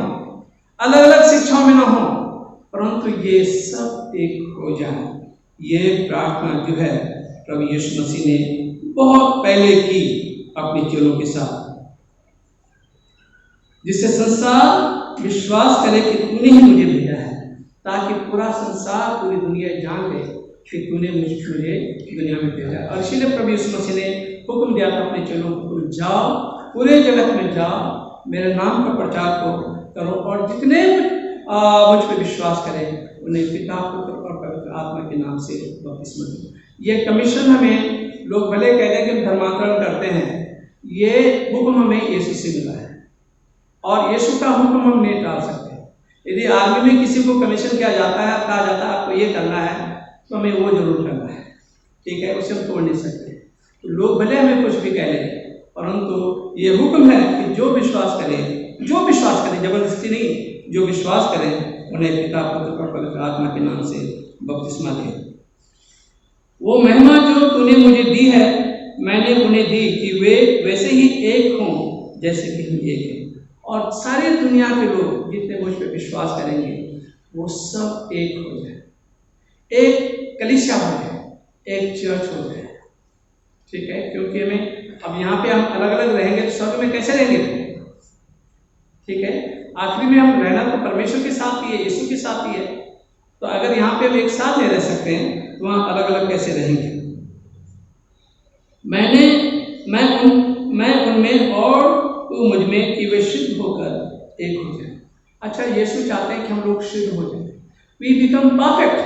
अलग अलग शिक्षाओं में ना हो, परंतु ये सब एक हो जाए। ये प्रार्थना जो है प्रभु यीशु मसीह ने बहुत पहले की अपने चेलों के साथ, जिससे संसार विश्वास करे कि तूने ही मुझे भेजा है, ताकि पूरा संसार, पूरी दुनिया जान ले कि तूने मुझे दुनिया में भेजा। और इसीलिए प्रभु यीशु मसीह ने हुक्म दिया था अपने चेलों को, जाओ पूरे जगत में जाओ, मेरे नाम का प्रचार करो, और जितने मुझ पर विश्वास करें उन्हें पिता, पुत्र और पवित्र आत्मा के नाम से बपतिस्मा दो। ये कमीशन हमें लोग भले कहते हैं कि धर्मांतरण करते हैं, ये हुक्म हमें यीशु से मिला है, और यीशु का हुक्म हम नहीं टाल सकते। यदि आर्मी में किसी को कमीशन किया जाता है, कहा जाता है आपको ये करना है, तो हमें वो जरूर करना है, ठीक है, उसे हम तोड़ नहीं सकते। तो लोग भले हमें कुछ भी कह लें, परंतु ये हुक्म है कि जो विश्वास करे, जबरदस्ती नहीं, जो विश्वास करें उन्हें पिता, पुत्र और पवित्र आत्मा के नाम से बपतिस्मा दे। वो महिमा जो तूने मुझे दी है, मैंने उन्हें दी कि वे वैसे ही एक हों जैसे कि हम एक हैं। और सारी दुनिया के लोग जितने मुझ पर विश्वास करेंगे वो सब एक हो जाए, एक कलीसिया हो जाए, एक चर्च हो जाए, ठीक है। क्योंकि हमें अब यहाँ पे हम अलग अलग रहेंगे तो स्वर्ग में कैसे रहेंगे, ठीक है। आखिरी में हम रहना तो परमेश्वर के साथ ही है, यीशु के साथ ही है। तो अगर यहाँ पे हम एक साथ नहीं रह सकते हैं तो वहाँ अलग अलग कैसे रहेंगे? मैं उनमें और तू मुझ में कि वे सिद्ध होकर एक हो जाए। अच्छा, यीशु चाहते हैं कि हम लोग सिद्ध हो जाए, वी बिकम परफेक्ट,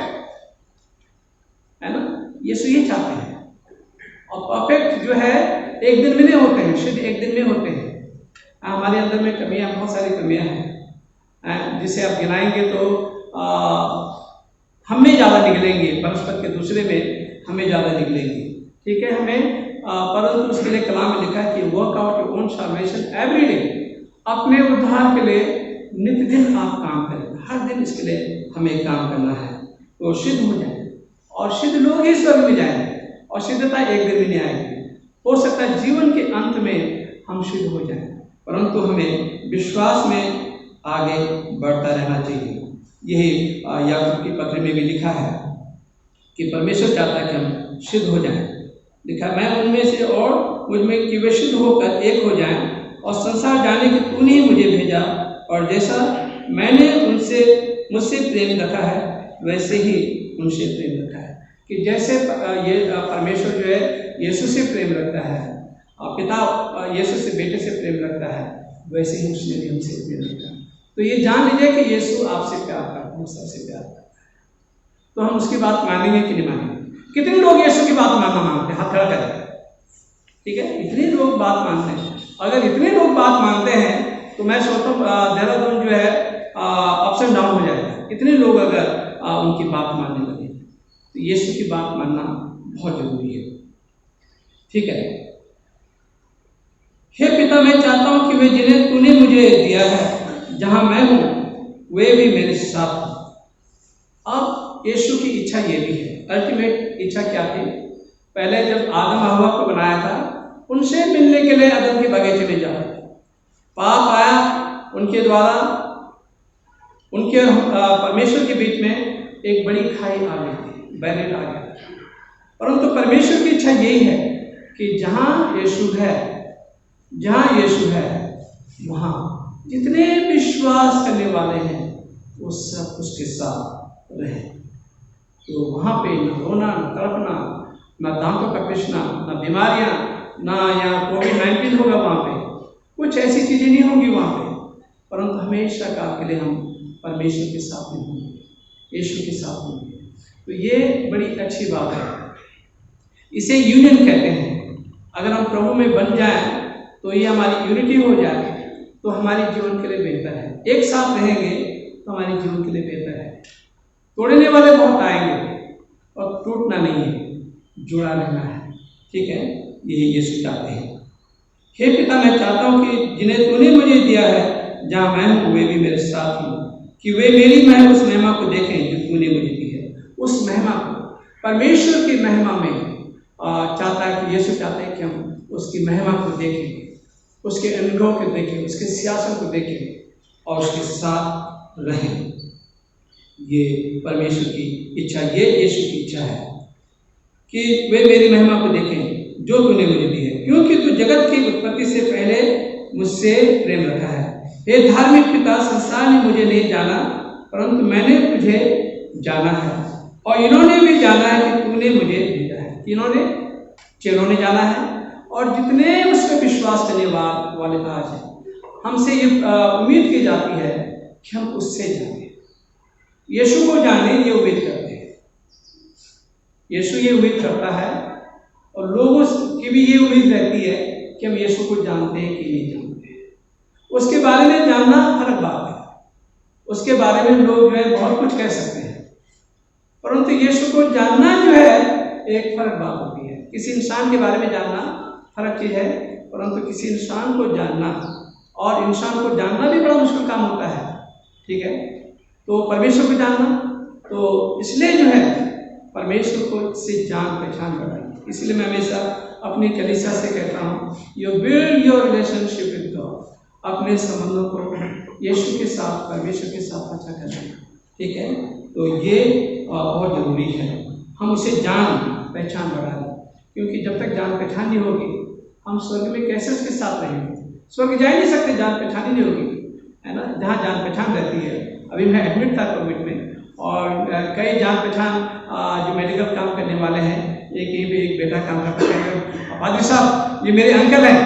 है ना? यीशु ये चाहते हैं। और परफेक्ट जो है एक दिन में नहीं होते हैं, सिद्ध एक दिन में होते हैं। हमारे अंदर में कमियां, बहुत सारी कमियां हैं जिसे आप गिनाएंगे तो हमें ज़्यादा निकलेंगे, परस्पर के दूसरे में हमें ज़्यादा निकलेंगे, ठीक है? हमें परंतु उसके लिए कलाम में लिखा है कि work out your own salvation every day, अपने उद्धार के लिए नित्य दिन आप काम करें, हर दिन इसके लिए हमें काम करना है तो सिद्ध हो जाए। और सिद्ध लोग ही स्वर्ग में जाएंगे, और सिद्धता एक दिन में नहीं आएगी। हो सकता है जीवन के अंत में हम सिद्ध हो जाएं, परंतु हमें विश्वास में आगे बढ़ता रहना चाहिए। यही याकूब की पत्री में भी लिखा है कि परमेश्वर चाहता है कि हम सिद्ध हो जाएं। लिखा, मैं उनमें से और मुझ में कि वे सिद्ध होकर एक हो जाएं, और संसार जाने कि तूने ही मुझे भेजा, और जैसा मैंने मुझसे प्रेम रखा है वैसे ही उनसे प्रेम रखा है। कि जैसे ये परमेश्वर जो है यीशु से प्रेम रखता है, पिता यीशु से बेटे से प्रेम रखता है, वैसे ही उसने भी हमसे प्रेम रखा है। तो ये जान लीजिए कि यीशु आपसे प्यार करता है, सबसे प्यार करता है। तो हम उसकी बात मानेंगे कि नहीं मानेंगे? कितने लोग यीशु की बात मानते हैं? हाथ खड़ा करें, ठीक है? इतने लोग बात मानते हैं। अगर इतने लोग बात मानते हैं तो मैं सोचता हूँ देहरादून जो है अप्स एंड डाउन हो जाएगा। इतने लोग अगर उनकी बात मानने लगे तो यीशु की बात मानना बहुत जरूरी है, ठीक है? हे पिता, मैं चाहता हूं कि वे जिन्हें तूने मुझे दिया है, जहां मैं हूं वे भी मेरे साथ हों। अब यीशु की इच्छा ये भी है, अल्टीमेट इच्छा क्या थी? पहले जब आदम हव्वा को बनाया था, उनसे मिलने के लिए आदम के बगीचे में जाना, पाप आया उनके द्वारा, उनके परमेश्वर के बीच में एक बड़ी खाई आ गई थी, बैरियर आ गया। परंतु परमेश्वर की इच्छा यही है कि जहां यीशु है वहां जितने विश्वास करने वाले हैं वो सब उसके साथ रहे। तो वहां पे न रोना, न तड़पना, न दांतों का पिसना, न बीमारियां, ना यहाँ कोविड-19 होगा, वहां पे कुछ ऐसी चीजें नहीं होंगी वहां पे, परंतु हमेशा काल के लिए हम परमेश्वर के साथ में होंगे, यीशु के साथ होंगे। तो ये बड़ी अच्छी बात है, इसे यूनियन कहते हैं। अगर हम प्रभु में बन जाएं तो ये हमारी यूनिटी हो जाए तो हमारे जीवन के लिए बेहतर है। एक साथ रहेंगे तो हमारे जीवन के लिए बेहतर है। तोड़ने वाले बहुत आएंगे और टूटना नहीं है, जुड़ा रहना है, ठीक है? यही यीशु चाहते हैं। हे पिता, मैं चाहता हूं कि जिन्हें तूने मुझे दिया है, जहां मैं हूं वे भी मेरे साथ हों, कि वे मेरी उस महिमा को देखें जो तूने मुझे दी है। उस महिमा को, परमेश्वर की महिमा में चाहता है कि यीशु चाहते हैं कि हम उसकी महिमा को देखें, उसके अनुभव को देखें, उसके सियासत को देखें और उसके साथ रहें। ये परमेश्वर की इच्छा, ये यीशु की इच्छा है कि वे मेरी महिमा को देखें जो तूने मुझे दी है, क्योंकि तू जगत की उत्पत्ति से पहले मुझसे प्रेम रखा है। हे धार्मिक पिता, संसार ने मुझे नहीं जाना, परंतु मैंने तुझे जाना है, और इन्होंने भी जाना है कि तूने मुझे भेजा है। इन्होंने, चेलों ने जाना है, और जितने उस पर विश्वास करने वाले आज हैं, हमसे ये उम्मीद की जाती है कि हम उससे जाने, यीशु को जाने, ये उम्मीद करते हैं। यीशु ये उम्मीद करता है, और लोगों की भी ये उम्मीद रहती है कि हम यीशु को जानते हैं कि नहीं जानते हैं। उसके बारे में जानना अलग बात है, उसके बारे में लोग जो है बहुत कुछ कह सकते हैं, परंतु यीशु को जानना जो है एक फर्क बात होती है। किसी इंसान के बारे में जानना फर्क चीज है, परंतु किसी इंसान को जानना, और इंसान को जानना भी बड़ा मुश्किल काम होता है, ठीक है? तो परमेश्वर को जानना, तो इसलिए जो है परमेश्वर को से जान पहचान बढ़ाई। इसलिए मैं हमेशा अपनी कलीसिया से कहता हूँ, you build your relationship with God, अपने संबंधों को यीशु के साथ, परमेश्वर के साथ अच्छा करना, ठीक है? तो ये बहुत जरूरी है, हम उसे जान पहचान बढ़ाएं, क्योंकि जब तक जान पहचान नहीं होगी हम स्वर्ग में कैसे उसके साथ रहेंगे? स्वर्ग जा ही नहीं सकते, जान पहचान ही नहीं होगी। है ना, जहाँ जान पहचान रहती है। अभी मैं एडमिट था कोविड में, और कई जान पहचान जो मेडिकल काम करने वाले हैं, एक बेटा काम करता है, पादरी साहब ये मेरे अंकल हैं,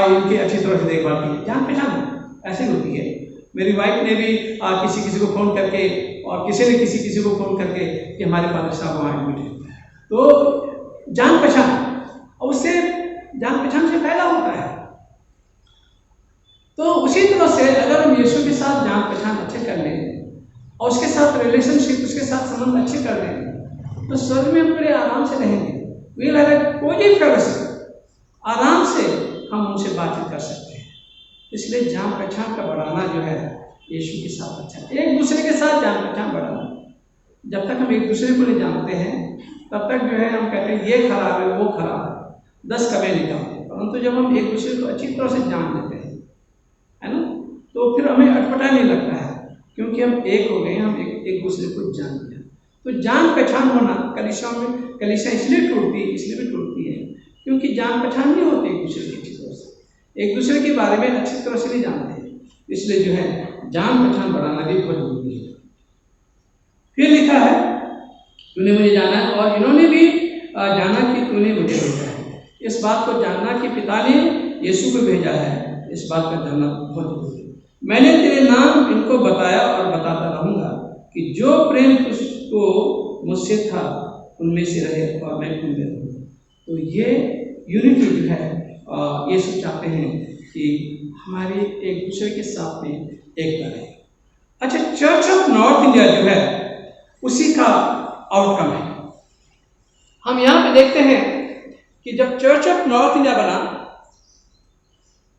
इनकी अच्छी तरह से देखभाल की। जान पहचान ऐसी होती है। मेरी वाइफ ने भी किसी को फ़ोन करके, और किसी ने किसी को फ़ोन करके कि हमारे पादरी साहब वहाँ एडमिट है। तो जान पहचान, और उससे जान पहचान से फायदा होता है। तो उसी तरह से अगर हम यीशु के साथ जान पहचान अच्छे कर लें, और उसके साथ रिलेशनशिप, उसके साथ संबंध अच्छे कर लें, तो स्वर्ग में हम बड़े आराम से रहेंगे। वी लगा कोई भी फेलोशिप, आराम से हम उनसे बातचीत कर सकते हैं। इसलिए जान पहचान का बढ़ाना जो है यीशु के साथ अच्छा है। एक दूसरे के साथ जान पहचान बढ़ाना। जब तक हम एक दूसरे को नहीं जानते हैं, तब तक जो है हम कहते हैं ये खराब है, वो खराब है, 10 कमें निकालते। परंतु जब हम एक दूसरे को अच्छी तरह से जान लेते हैं, है ना, तो फिर हमें अटपटा नहीं लगता है, क्योंकि हम एक हो गए, हम एक दूसरे को जान लिया। तो जान पहचान होना कलीसिया इसलिए टूटती है क्योंकि जान पहचान नहीं होती एक दूसरे की अच्छी तरह से, एक दूसरे के बारे में अच्छी तरह से नहीं जानते। इसलिए जो है जान पहचान बढ़ाना भी बहुत जरूरी है। फिर लिखा है तूने मुझे जाना, और इन्होंने भी जाना कि तूने मुझे भेजा है। इस बात को जानना कि पिता ने यीशु को भेजा है, इस बात का जानना बहुत जरूरी है। मैंने तेरे नाम इनको बताया और बताता रहूंगा कि जो प्रेम तुझको मुझसे था उनमें से रहे और मैं उनमें रहूँ। तो ये यूनिटी जो है यीशु चाहते हैं कि हमारे एक दूसरे के साथ में एक बने। अच्छा, चर्च ऑफ नॉर्थ इंडिया जो है उसी का आउटकम है। हम यहाँ पे देखते हैं कि जब चर्च ऑफ नॉर्थ इंडिया बना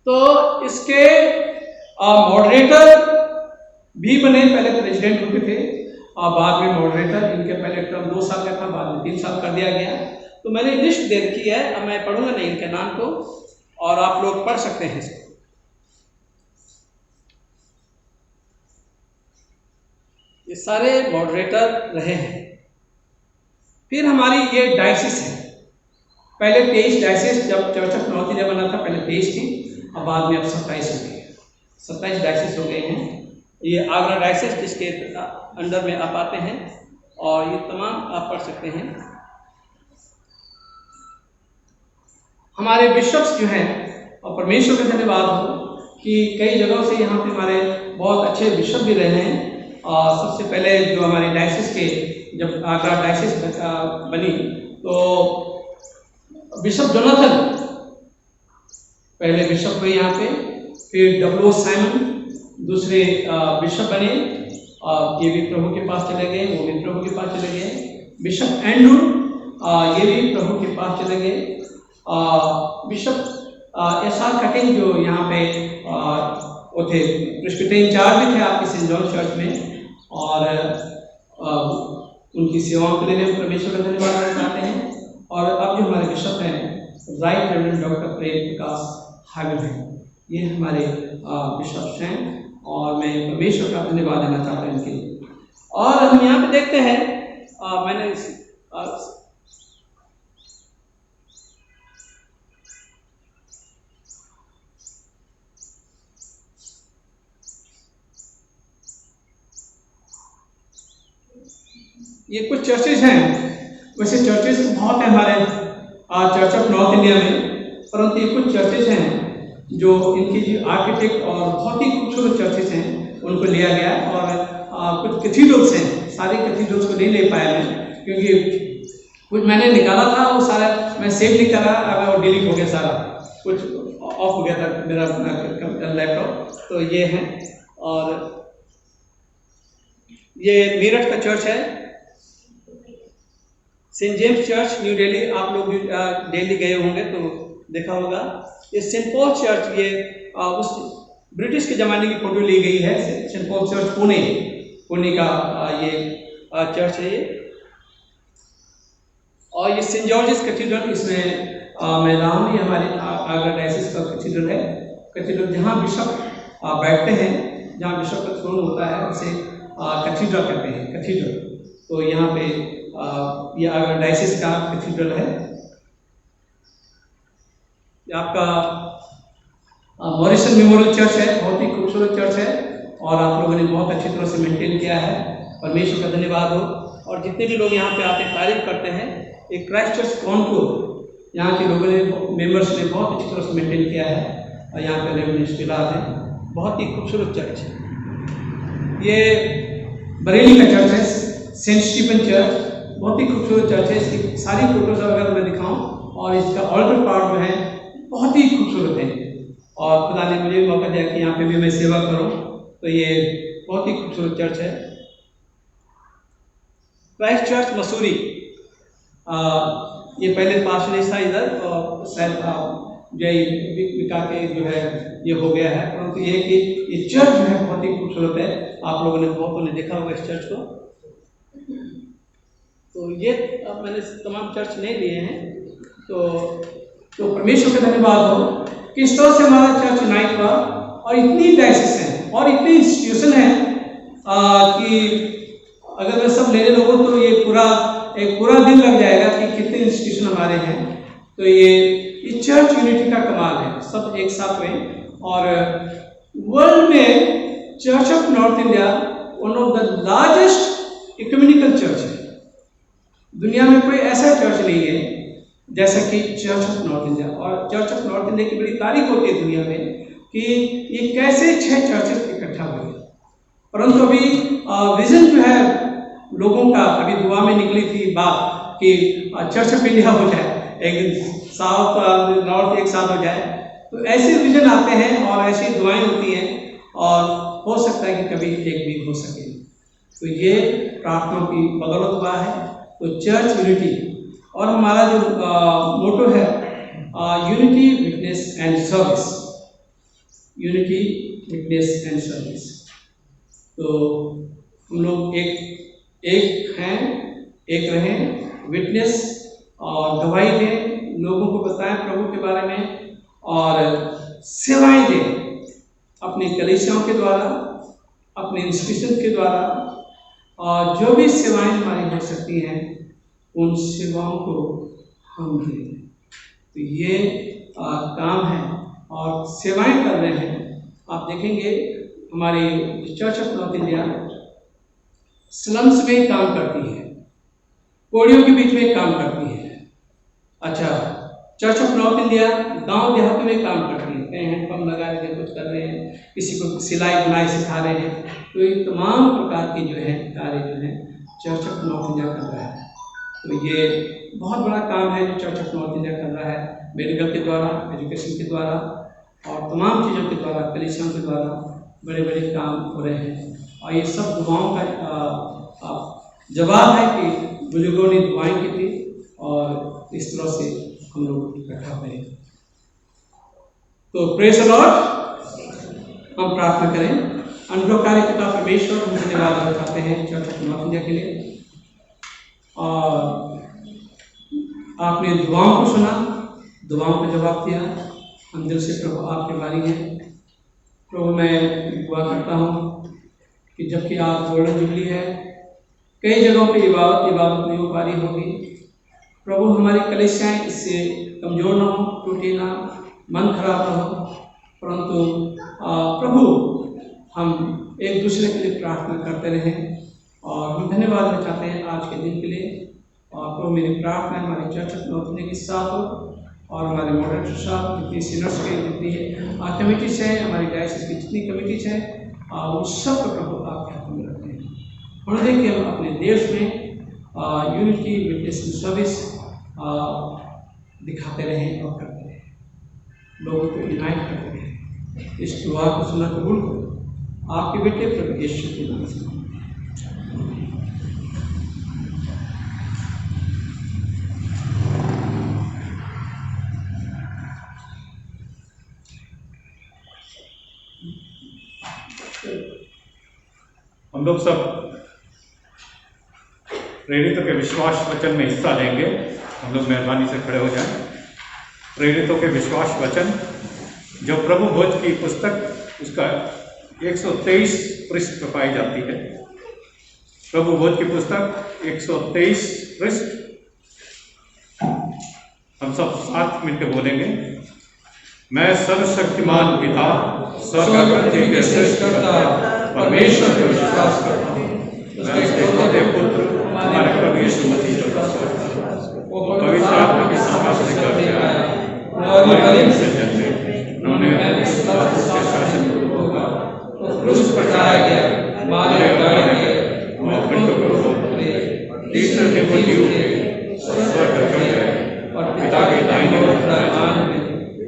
तो इसके मॉडरेटर भी बने। पहले प्रेसिडेंट होते थे और बाद में मॉडरेटर। इनके पहले टर्म 2 साल का था, बाद में 3 साल कर दिया गया। तो मैंने लिस्ट दे रखी है, अब मैं पढ़ूंगा नहीं इनके नाम को, और आप लोग पढ़ सकते हैं इसको। ये सारे मॉडरेटर रहे हैं। फिर हमारी ये डायसिस है। पहले 23 डायसिस, जब चर्च ऑफ नॉर्थ इंडिया बना था पहले 23 थी, और बाद में अब 27 हो गए, 27 डायसिस हो गए हैं। ये आगरा डायसिस जिसके अंडर में आप आते हैं, और ये तमाम आप पढ़ सकते हैं। हमारे बिशप्स जो हैं, और परमेश्वर का धन्यवाद हो कि कई जगहों से यहाँ पे हमारे बहुत अच्छे बिशप भी रहे हैं। और सबसे पहले जो हमारी डायसिस के, जब आगरा डायसिस बनी तो बिशप जोनाथन पहले बिशप हुए यहाँ पे। फिर W.O. साइमन दूसरे बिशप बने, और ये भी प्रभु के पास चले गए, वो भी प्रभु के पास चले गए। बिशप एंड्रू ये भी प्रभु के पास चले गए। Bishop S.R. कटिंग जो यहाँ पे वो थे, प्रेस्बिटेरियन इंचार्ज भी थे आपके सेंट जॉन चर्च में, और उनकी सेवाओं के लिए परमेश्वर का धन्यवाद करना चाहते हैं। और अब जो हमारे बिशप हैं right reverend doctor Prem Prakash हागिल हैं, ये हमारे बिशप्स हैं, और मैं परमेश्वर का धन्यवाद देना चाहता हूँ इनके लिए। और हम यहाँ पे देखते हैं मैंने ये कुछ चर्चेज हैं। वैसे चर्चेज बहुत हैं हमारे चर्च ऑफ नॉर्थ इंडिया में, परंतु ये कुछ चर्चेज हैं जो इनकी जो आर्किटेक्ट और बहुत ही खूबसूरत चर्चेज हैं उनको लिया गया। और कुछ कैथीड्रल्स हैं, सारे कैथीड्रल्स को नहीं ले पाया मैं, क्योंकि कुछ मैंने निकाला था, वो सारा मैं सेव नहीं करा, अब वो डिलीट हो गया सारा, कुछ ऑफ हो गया था मेरा लैपटॉप। तो ये हैं, और ये मेरठ का चर्च है, Saint James church New Delhi. आप लोग दिल्ली गए होंगे तो देखा होगा। ये सेंट पॉल चर्च, ये उस ब्रिटिश के ज़माने की फोटो ली गई है। सेंट पॉल चर्च पुणे का ये चर्च है ये। और ये सेंट जॉर्जेस कैथीड्रल, इसमें मैं रहा हूँ, ये हमारे आगरा डायसिस का कैथीड्रल है। कैथीड्रल जहाँ बिशप बैठते हैं, जहाँ बिशप का थ्रोन होता है, उसे कैथीड्रल कहते हैं, कैथीड्रल। तो यहाँ पे ये आगरा डायसिस का कैथीड्रल है। आपका मॉरिसन मेमोरियल चर्च है, बहुत ही खूबसूरत चर्च है, और आप लोगों ने बहुत अच्छी तरह से मेंटेन किया है। परमेश्वर का धन्यवाद हो। और जितने भी लोग यहाँ पे आते हैं तारीफ करते हैं, एक क्राइस्ट चर्च कानपुर यहाँ के लोगों ने, मेंबर्स ने बहुत अच्छी तरह से मेंटेन किया है। और यहाँ पे रेवेन्यू फिलहाल है, बहुत ही खूबसूरत चर्च है। ये बरेली का चर्च है, सेंट स्टीफन चर्च, बहुत ही खूबसूरत चर्च है। इसकी सारी फोटोज अगर मैं दिखाऊं, और इसका ऑल्टर पार्ट जो है बहुत ही खूबसूरत है। और खुदा ने मुझे मौका दिया कि यहाँ पे भी मैं सेवा करूं, तो ये बहुत ही खूबसूरत चर्च है। क्राइस्ट चर्च मसूरी, ये पहले पास नहीं था इधर, और शायद जय विका के जो है ये हो गया है, परंतु ये कि ये चर्च जो है बहुत ही खूबसूरत है। आप लोगों ने बहुतों ने देखा होगा इस चर्च को। तो ये अब मैंने तमाम चर्च नहीं लिए हैं। तो परमेश्वर का धन्यवाद हो कि इस तरह से हमारा चर्च यूनाइट हुआ, और इतनी डायसिस हैं और इतनी इंस्टीट्यूशन है कि अगर मैं सब लेने लगूँ तो ये एक पूरा दिन लग जाएगा कि कितने इंस्टीट्यूशन हमारे हैं। तो ये चर्च यूनिटी का कमाल है, सब एक साथ हुए। और वर्ल्ड में Church of North India one of the largest ecumenical church है। दुनिया में कोई ऐसा चर्च नहीं है जैसा कि चर्च ऑफ नॉर्थ इंडिया। और चर्च ऑफ नॉर्थ इंडिया की बड़ी तारीफ होती है दुनिया में कि ये कैसे 6 चर्चेस इकट्ठा हुए। परंतु अभी विजन जो है लोगों का, अभी दुआ में निकली थी बात कि चर्च ऑफ इंडिया हो जाए, एक साउथ नॉर्थ एक साथ हो जाए। तो ऐसे विजन आते हैं और ऐसी दुआएं होती हैं, और हो सकता है कि कभी एक भी हो सके। तो ये प्रार्थनाओं की बदौलत हुआ है। तो चर्च यूनिटी, और हमारा जो मोटो है unity, witness and service. Unity, witness and service. तो हम लोग एक हैं, एक रहें, विटनेस और गवाही दें, लोगों को बताएं प्रभु के बारे में, और सेवाएं दें अपनी कलीसियाओं के द्वारा, अपने इंस्टीट्यूशन के द्वारा, और जो भी सेवाएं हमारी हो सकती हैं उन सेवाओं को हम दें। तो ये काम है और सेवाएं कर रहे हैं। आप देखेंगे हमारी church of North India slums में काम करती है, कोड़ियों के बीच में काम करती है। अच्छा, चर्च ऑफ नॉर्थ इंडिया गांव देहात में काम करती है, कहीं हैंडपम्प लगा रहे हैं, कुछ कर रहे हैं, किसी को सिलाई बुनाई सिखा रहे हैं। तो ये तमाम प्रकार के जो है कार्य जो है चर्च ऑफ नॉर्थ इंडिया कर रहा है। तो ये बहुत बड़ा काम है जो चर्च ऑफ नॉर्थ इंडिया कर रहा है, मेडिकल के द्वारा, एजुकेशन के द्वारा, और तमाम चीज़ों के द्वारा, कलीसियाओं के द्वारा बड़े बड़े काम हो रहे हैं। और ये सब दुआओं का जवाब है कि बुजुर्गों ने दुआएं की थी, और इस तरह से हम लोग इकट्ठा हुए। तो प्रेज़ द लॉर्ड, हम प्रार्थना करें। अनुग्रहकारी पिता परमेश्वर, हम धन्यवाद देना चाहते हैं चर्च ऑफ नॉर्थ इंडिया के लिए। और आपने दुआओं को सुना, दुआओं को जवाब दिया। हम दिल से प्रभु आपके बारी हैं। प्रभु मैं दुआ करता हूँ कि जबकि आप गोल्डन जुबली है, कई जगहों पे इबादत नहीं हो पा रही होगी, प्रभु हमारी कलीसियाएं इससे कमज़ोर ना हो, टूटे ना, मन खराब ना हो, परंतु प्रभु हम एक दूसरे के लिए प्रार्थना करते रहें। और हम धन्यवाद देना चाहते हैं आज के दिन के लिए। और प्रभु मेरी प्रार्थना है हमारे चर्च ऑफ नॉर्थ इंडिया के साथ हो, और हमारे मॉडरेटर साहब, जितनी सीनियर्स के जितनी कमिटीज हैं, हमारी डायसिस की जितनी कमिटीज हैं, उन सब को प्रभु आपके हाथ में रखते हैं। और देखिए हम अपने देश में यूनिटी, विटनेस एंड सर्विस दिखाते रहें और करते रहें, लोगों को यूनाइट करते रहें। इस दुआ को सुना कबूल करो आपके बेटे प्रभु यीशु के नाम से। हम लोग सब प्रेरितों के विश्वास वचन में हिस्सा लेंगे। हम लोग मेहरबानी से खड़े हो जाएं। प्रेरितों के विश्वास वचन, जो प्रभु भोज की पुस्तक, उसका 123 पृष्ठ पर पाई जाती है। प्रभु भोज की पुस्तक 123 पृष्ठ। हम सब साथ मिलकर बोलेंगे। मैं सर्वशक्तिमान पिता, स्वर्ग पृथ्वी के सृष्टिकर्ता, परमेश्वर पर विश्वास करता हूँ, उसके इकलौते पुत्र हमारे प्रभु यीशु मसीह पर विश्वास करता हूँ। वो पवित्र आत्मा के सामर्थ्य से करते आया, हमारी मरियम से जन्मे, उन्होंने शासन होगा, वो क्रूस पर चढ़ाया गया, मारे और गाड़े गए, मृतकों को उठे, तीसरे दिन वो जी उठे, स्वर्ग पर चढ़ गए और पिता के दाहिने ओर विराजमान हुए।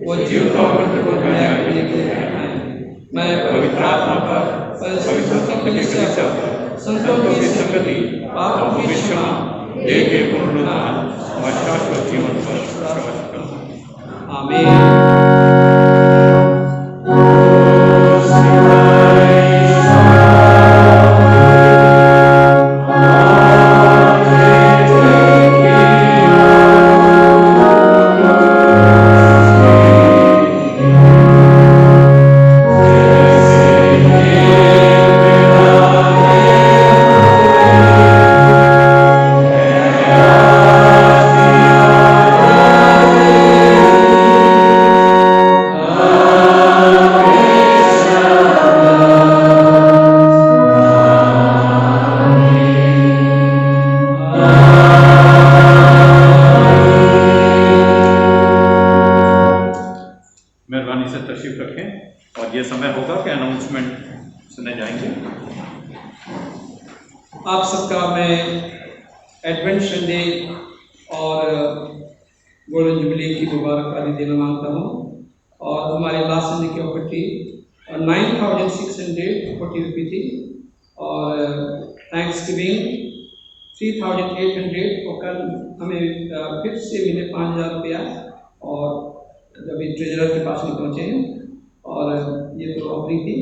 वो जीवता और मृतकों को न्याय करने के लिए आए। मैं पवित्र आत्मा पर, पवित्र कलीसिया पर, संतों की संगति, पापों की क्षमा, देह के पुनरुत्थान और शाश्वत जीवन पर विश्वास करता हूँ। आमीन। मेहरबानी से तशरीफ रखें और ये समय होगा कि अनाउंसमेंट सुने जाएंगे। आप सबका मैं एडवेंट संडे और गोल्डन जुबली की मुबारकबादी देना मांगता हूँ। और हमारे लास्ट संडे की ऑफर 9,640 रुपये थी और थैंक्स गिविंग 3,800 और कल हमें फिर से मिले 5,000 रुपया और अभी ट्रेजरर के पास नहीं पहुँचे हैं और ये तो ऑफरिंग थी।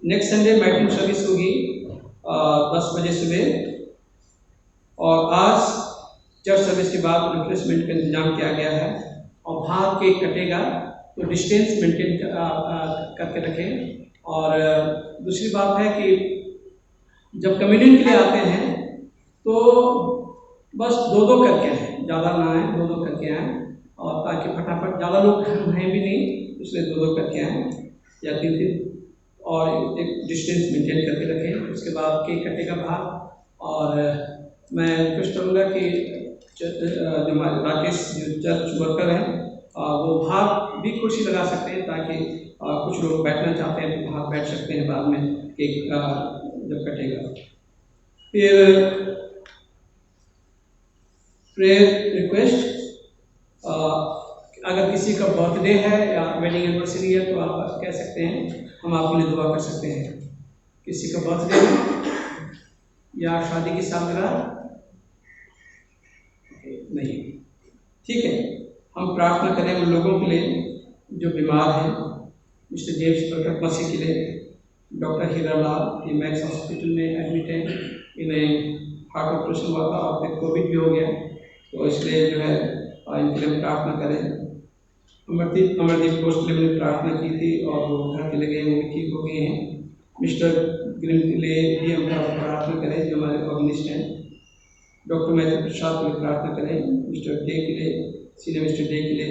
नेक्स्ट संडे मैट्रिक सर्विस होगी 10 बजे सुबह और आज चर्च सर्विस के बाद रिफ्रेशमेंट का इंतजाम किया गया है और बाहर केक कटेगा तो डिस्टेंस मेंटेन करके रखें। और दूसरी बात है कि जब कम्युनियन के लिए आते हैं तो बस 2-2 करके आएँ, ज़्यादा ना आए, 2-2 करके आएँ और ताकि फटाफट ज़्यादा लोग हैं भी नहीं इसलिए 2-2 करके आएँ या 3-3 और एक डिस्टेंस मेंटेन करके रखें। उसके बाद केक कटेगा बाहर और मैं रिक्वेस्ट करूँगा कि जो हमारे राकेश जो चर्च वर्कर हैं वो बाहर भी कुर्सी लगा सकते हैं ताकि कुछ लोग बैठना चाहते हैं तो बाहर बैठ सकते हैं बाद में केक जब कटेगा। फिर प्रेयर रिक्वेस्ट, अगर किसी का बर्थडे है या वेडिंग एनिवर्सरी है तो आप कह सकते हैं, हम आपके लिए दुआ कर सकते हैं। किसी का बर्थडे है या शादी की सालगिरह नहीं, ठीक है, हम प्रार्थना करें उन लोगों के लिए जो बीमार हैं। मिस्टर जेम्स प्रकट मसीह के लिए, डॉक्टर हीरालाल ये मैक्स हॉस्पिटल में एडमिट हैं, इन्हें हार्ट ऑपरेशन हुआ था और फिर कोविड भी हो गया तो इसलिए जो है इनके लिए प्रार्थना करें। अमरदीप घोष के लिए प्रार्थना की थी और वो घर के लगे वो भी ठीक हो गए हैं। मिस्टर ग्रीन के लिए भी हम प्रार्थना करें जो हमारे ऑर्गेनिस्ट हैं। डॉक्टर मैथ्यू प्रसाद के लिए प्रार्थना करें, मिस्टर डे के लिए, सीनियर मिस्टर डे के लिए,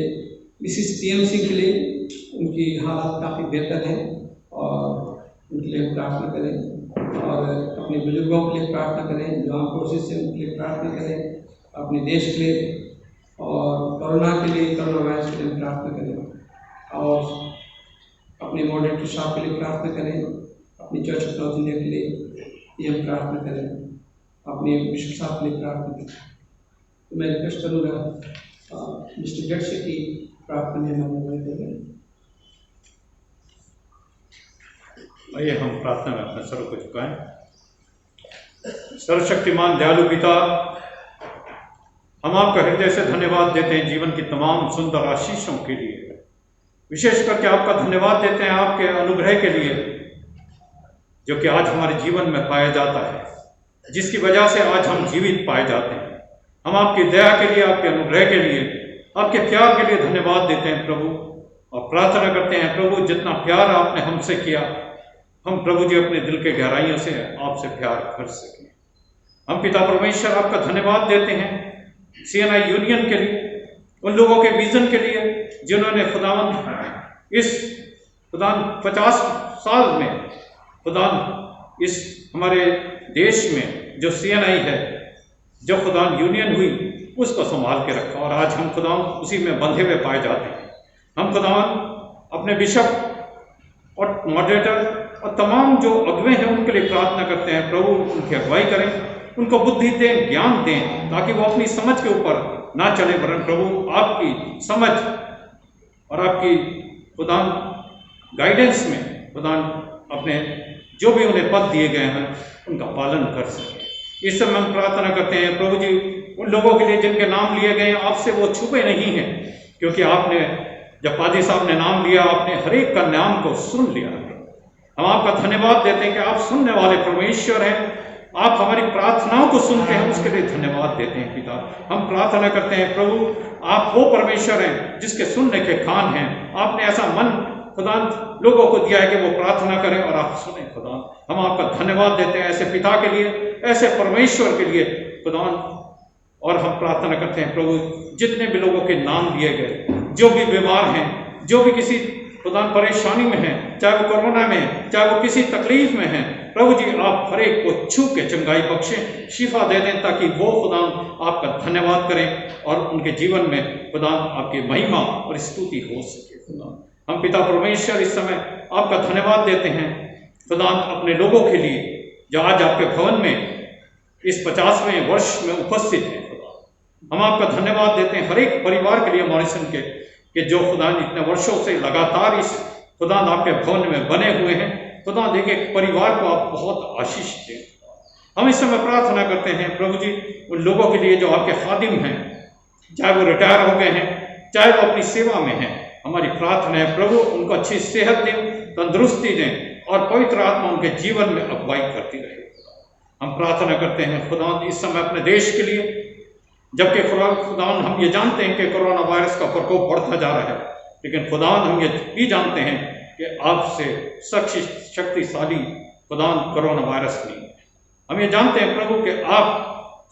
मिसिस PM सिंह के लिए, उनकी हालत काफ़ी बेहतर है और उनके लिए प्रार्थना करें। और अपने बुजुर्गों के लिए प्रार्थना करें जो आर्म फोर्सेस से, उनके लिए प्रार्थना करें। अपने देश के लिए और कोरोना के लिए, कोरोना वायरस के लिए प्रार्थना करें। और अपने मॉडरेटर साहब के लिए प्रार्थना करें, अपनी चर्च ऑफ नॉर्थ इंडिया के लिए हम प्रार्थना करें, अपने बिशप साहब के लिए प्रार्थना करें। तो मैं रिक्वेस्ट करूँगा मिस्टर जट से की प्रार्थना में हमारे करें। आइए हम प्रार्थना में अपने सर को झुकाएं। सर्वशक्तिमान दयालु पिता, हम आपका हृदय से धन्यवाद देते हैं जीवन की तमाम सुंदर आशीषों के लिए। विशेष करके आपका धन्यवाद देते हैं आपके अनुग्रह के लिए जो कि आज हमारे जीवन में पाया जाता है, जिसकी वजह से आज हम जीवित पाए जाते हैं। हम आपकी दया के लिए, आपके अनुग्रह के लिए, आपके प्यार के लिए धन्यवाद देते हैं प्रभु और प्रार्थना करते हैं प्रभु जितना प्यार आपने हमसे किया, हम प्रभु जी अपने दिल के गहराइयों से आपसे प्यार कर सकें। हम पिता परमेश्वर आपका धन्यवाद देते हैं CNI यूनियन के लिए, उन लोगों के विजन के लिए जिन्होंने खुदावंद इस 50 साल में खुदा इस हमारे देश में जो CNI है, जो खुदा यूनियन हुई, उसको संभाल के रखा और आज हम खुदा उसी में बंधे हुए पाए जाते हैं। हम खुदा अपने बिशप और मॉडरेटर और तमाम जो अगुवे हैं उनके लिए प्रार्थना करते हैं, प्रभु उनकी अगुवाई करें, उनको बुद्धि दें, ज्ञान दें, ताकि वो अपनी समझ के ऊपर ना चले, वरन प्रभु आपकी समझ और आपकी खुदा गाइडेंस में खुदा अपने जो भी उन्हें पद दिए गए हैं उनका पालन कर सके। इस समय हम प्रार्थना करते हैं प्रभु जी उन लोगों के लिए जिनके नाम लिए गए हैं, आपसे वो छुपे नहीं हैं, क्योंकि आपने जब पादी साहब ने नाम लिया, आपने हर एक का नाम को सुन लिया है। हम आपका धन्यवाद देते हैं कि आप सुनने वाले परमेश्वर हैं, आप हमारी प्रार्थनाओं को सुनते हैं, उसके लिए धन्यवाद देते हैं पिता। हम प्रार्थना करते हैं प्रभु, आप वो परमेश्वर हैं जिसके सुनने के कान हैं। आपने ऐसा मन खुदा लोगों को दिया है कि वो प्रार्थना करें और आप सुने खुदा। हम आपका धन्यवाद देते हैं ऐसे पिता के लिए, ऐसे परमेश्वर के लिए खुदा। और हम प्रार्थना करते हैं प्रभु, जितने भी लोगों के नाम लिए गए, जो भी बीमार हैं, जो भी किसी खुदा परेशानी में हैं, चाहे वो कोरोना में, चाहे वो किसी तकलीफ में हैं, प्रभु जी आप हर एक को छू के चंगाई बख्शें, शिफा दे दें, ताकि वो खुदा आपका धन्यवाद करें और उनके जीवन में खुदा आपकी महिमा और स्तुति हो सके। खुदा हम पिता परमेश्वर इस समय आपका धन्यवाद देते हैं खुदा अपने लोगों के लिए जो आज आपके भवन में इस 50वें वर्ष में उपस्थित हैं। खुदा हम आपका धन्यवाद देते हैं हर एक परिवार के लिए मॉरिसन के, कि जो खुदा इतने वर्षों से लगातार इस खुदा आपके भवन में बने हुए हैं। खुदा देखिए परिवार को आप बहुत आशीष दें। हम इस समय प्रार्थना करते हैं प्रभु जी उन लोगों के लिए जो आपके खादिम हैं, चाहे वो रिटायर हो गए हैं, चाहे वो अपनी सेवा में हैं। हमारी प्रार्थना है प्रभु उनको अच्छी सेहत दें, तंदुरुस्ती दें और पवित्र आत्मा उनके जीवन में अगुवाई करती रहे। हम प्रार्थना करते हैं खुदा इस समय अपने देश के लिए, जबकि खुदा हम ये जानते हैं कि कोरोना वायरस का प्रकोप बढ़ता जा रहा है, लेकिन खुदा हम ये भी जानते हैं कि आपसे शक्तिशाली खुदा कोरोना वायरस नहीं। हम ये जानते हैं प्रभु कि आप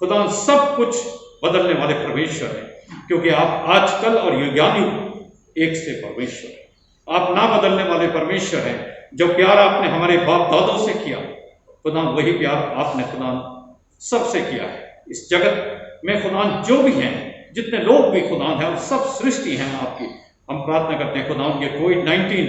खुदा सब कुछ बदलने वाले परमेश्वर हैं, क्योंकि आप आज कल और युगानुयुग एक से परमेश्वर है। आप ना बदलने वाले परमेश्वर हैं। जो प्यार आपने हमारे बाप दादों से किया खुदा, वही प्यार आपने खुदा सबसे किया है। इस जगत में खुदा जो भी हैं, जितने लोग भी खुदा हैं, सब सृष्टि हैं आपकी। हम प्रार्थना करते हैं खुदा ये कोविड-19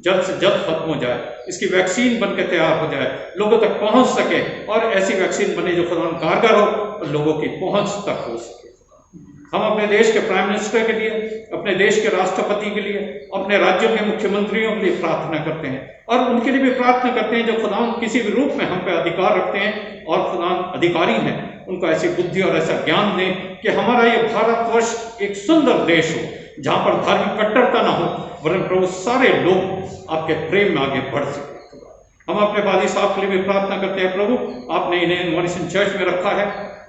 जल्द से जल्द खत्म हो जाए, इसकी वैक्सीन बनकर तैयार हो जाए, लोगों तक पहुंच सके, और ऐसी वैक्सीन बने जो खुदा कारगर हो और लोगों की पहुंच तक हो सके। हम अपने देश के प्राइम मिनिस्टर के लिए, अपने देश के राष्ट्रपति के लिए, अपने राज्यों के मुख्यमंत्रियों के लिए प्रार्थना करते हैं, और उनके लिए भी प्रार्थना करते हैं जो खुदा किसी भी रूप में हम पे अधिकार रखते हैं और खुदा अधिकारी हैं। उनको ऐसी बुद्धि और ऐसा ज्ञान दें कि हमारा ये भारतवर्ष एक सुंदर देश हो, जहाँ पर धार्मिक कट्टरता ना हो, वरन प्रभु सारे लोग आपके प्रेम में आगे बढ़ सके। हम अपने पादी साहब के लिए भी प्रार्थना करते हैं प्रभु, आपने इन्हें मॉरिसन चर्च में रखा है।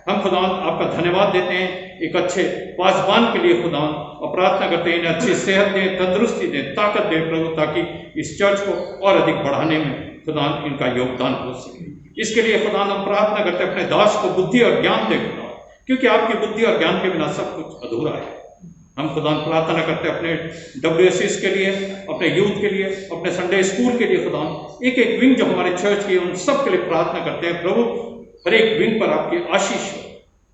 हम खुदा आपका धन्यवाद देते हैं एक अच्छे पासबान के लिए खुदा, और प्रार्थना करते हैं इन्हें अच्छी सेहत दें, तंदुरुस्ती दें, ताकत दें प्रभु, ताकि इस चर्च को और अधिक बढ़ाने में खुदा इनका योगदान हो सके। इसके लिए खुदा हम प्रार्थना करते हैं अपने दास को बुद्धि और ज्ञान दे खुदा, क्योंकि आपकी बुद्धि और ज्ञान के बिना सब कुछ अधूरा है। हम खुदा प्रार्थना करते हैं अपने WSS के लिए, अपने यूथ के लिए, अपने संडे स्कूल के लिए खुदा, एक एक विंग जो हमारे चर्च की उन सब के लिए प्रार्थना करते हैं प्रभु, हर एक विंग पर आपकी आशीष हो।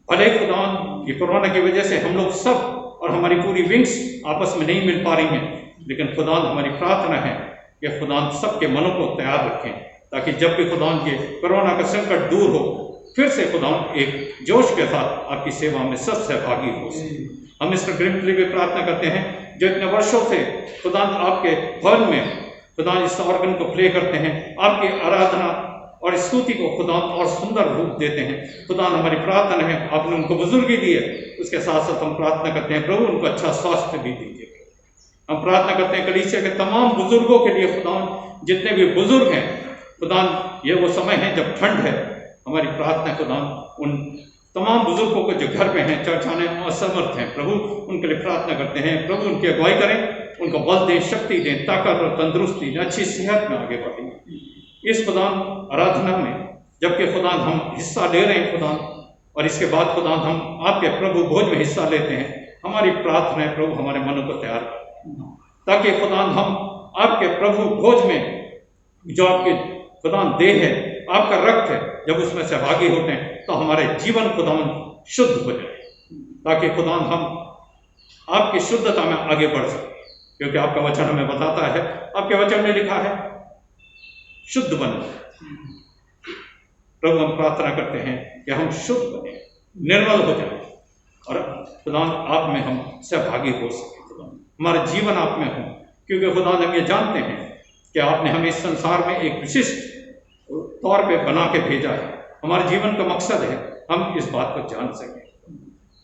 भले खुदा ये कोरोना की वजह से हम लोग सब और हमारी पूरी विंग्स आपस में नहीं मिल पा रही हैं, लेकिन खुदा हमारी प्रार्थना है कि खुदा सबके मनों को तैयार रखें, ताकि जब भी खुदा ये कोरोना का संकट दूर हो, फिर से खुदा एक जोश के साथ आपकी सेवा में सब सहभागी हो सके। हम मिस्टर ग्रिम के लिए भी प्रार्थना करते हैं जो इतने वर्षों से खुदा आपके भवन में खुदा इस ऑर्गन को प्ले करते हैं, आपकी आराधना और स्तुति को खुदा और सुंदर रूप देते हैं। खुदा हमारी प्रार्थना है, आपने उनको बुजुर्गी दी है, उसके साथ साथ हम प्रार्थना करते हैं प्रभु उनको अच्छा स्वास्थ्य भी दीजिए। हम प्रार्थना करते हैं कलीसिया के तमाम बुजुर्गों के लिए खुदा, जितने भी बुजुर्ग हैं खुदा, ये वो समय है जब ठंड है। हमारी प्रार्थना खुदा उन तमाम बुजुर्गों को जो घर पे हैं, चर्च आने में असमर्थ हैं, प्रभु उनके लिए प्रार्थना करते हैं प्रभु उनकी अगुवाई करें, उनको बल दें, शक्ति दें, ताकत और तंदुरुस्ती दें, अच्छी सेहत में आगे बढ़ें इस खुदा आराधना में। जबकि खुदा हम हिस्सा ले रहे हैं खुदा, और इसके बाद खुदा हम आपके प्रभु भोज में हिस्सा लेते हैं, हमारी प्रार्थना है प्रभु हमारे मनों को तैयार करें, ताकि खुदा हम आपके प्रभु भोज में जो आपके खुदावन देह है, आपका रक्त है, जब उसमें सहभागी होते हैं तो हमारे जीवन खुदावन शुद्ध हो जाए, ताकि खुदावन हम आपकी शुद्धता में आगे बढ़ सकें, क्योंकि आपका वचन हमें बताता है, आपके वचन में लिखा है शुद्ध बनो। प्रभु हम प्रार्थना करते हैं कि हम शुद्ध बने, निर्मल हो जाए और खुदावन आप में हम सहभागी हो सके, खुदावन हमारा जीवन आप में हो, क्योंकि खुदावन हम ये जानते हैं कि आपने हमें इस संसार में एक विशिष्ट तौर पे बना के भेजा है। हमारे जीवन का मकसद है हम इस बात को जान सकें।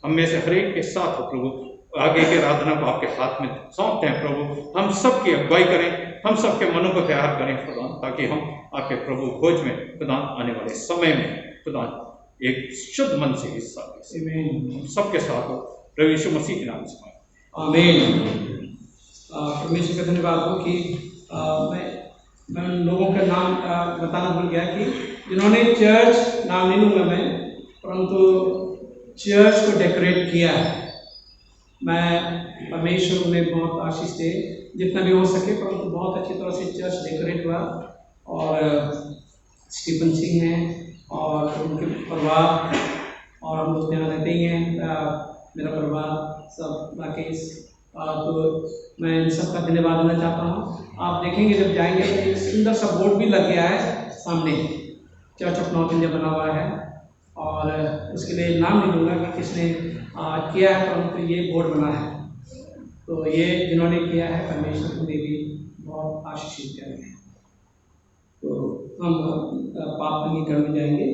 हम में से हर एक के साथ हो प्रभु, आगे की आराधना को आपके हाथ में सौंपते हैं प्रभु। हम सबकी अगुवाई करें, हम सबके मनों को तैयार करें खुदा, ताकि हम आपके प्रभु खोज में खुदा आने वाले समय में खुदा एक शुद्ध मन से हिस्सा ले सबके साथ हो, प्रभु यीशु मसीह के नाम से आमीन। परमेश्वर का धन्यवाद हो कि मैं उन लोगों का नाम बताना भूल गया कि जिन्होंने चर्च, नाम नहीं लूँगा मैं, परंतु चर्च को डेकोरेट किया है। मैं परमेश्वर उन्हें बहुत आशीष दे, जितना भी हो सके, परंतु बहुत अच्छी तरह से चर्च डेकोरेट हुआ। और स्टीफन सिंह हैं और उनके परिवार, और हम लोग यहाँ रहते ही हैं, मेरा परिवार सब राकेश, तो मैं इन सब का धन्यवाद देना चाहता हूँ। आप देखेंगे जब जाएंगे तो एक सुंदर सा बोर्ड भी लग गया है सामने, चर्च ऑफ नॉर्थ इंडिया बना हुआ है, और उसके लिए नाम नहीं लूँगा कि किसने किया है, परंतु ये बोर्ड बना है। तो ये जिन्होंने किया है परमेश्वर उन्हें भी बहुत आशीषित करें। तो हम पाप अंगीकरण में जाएंगे।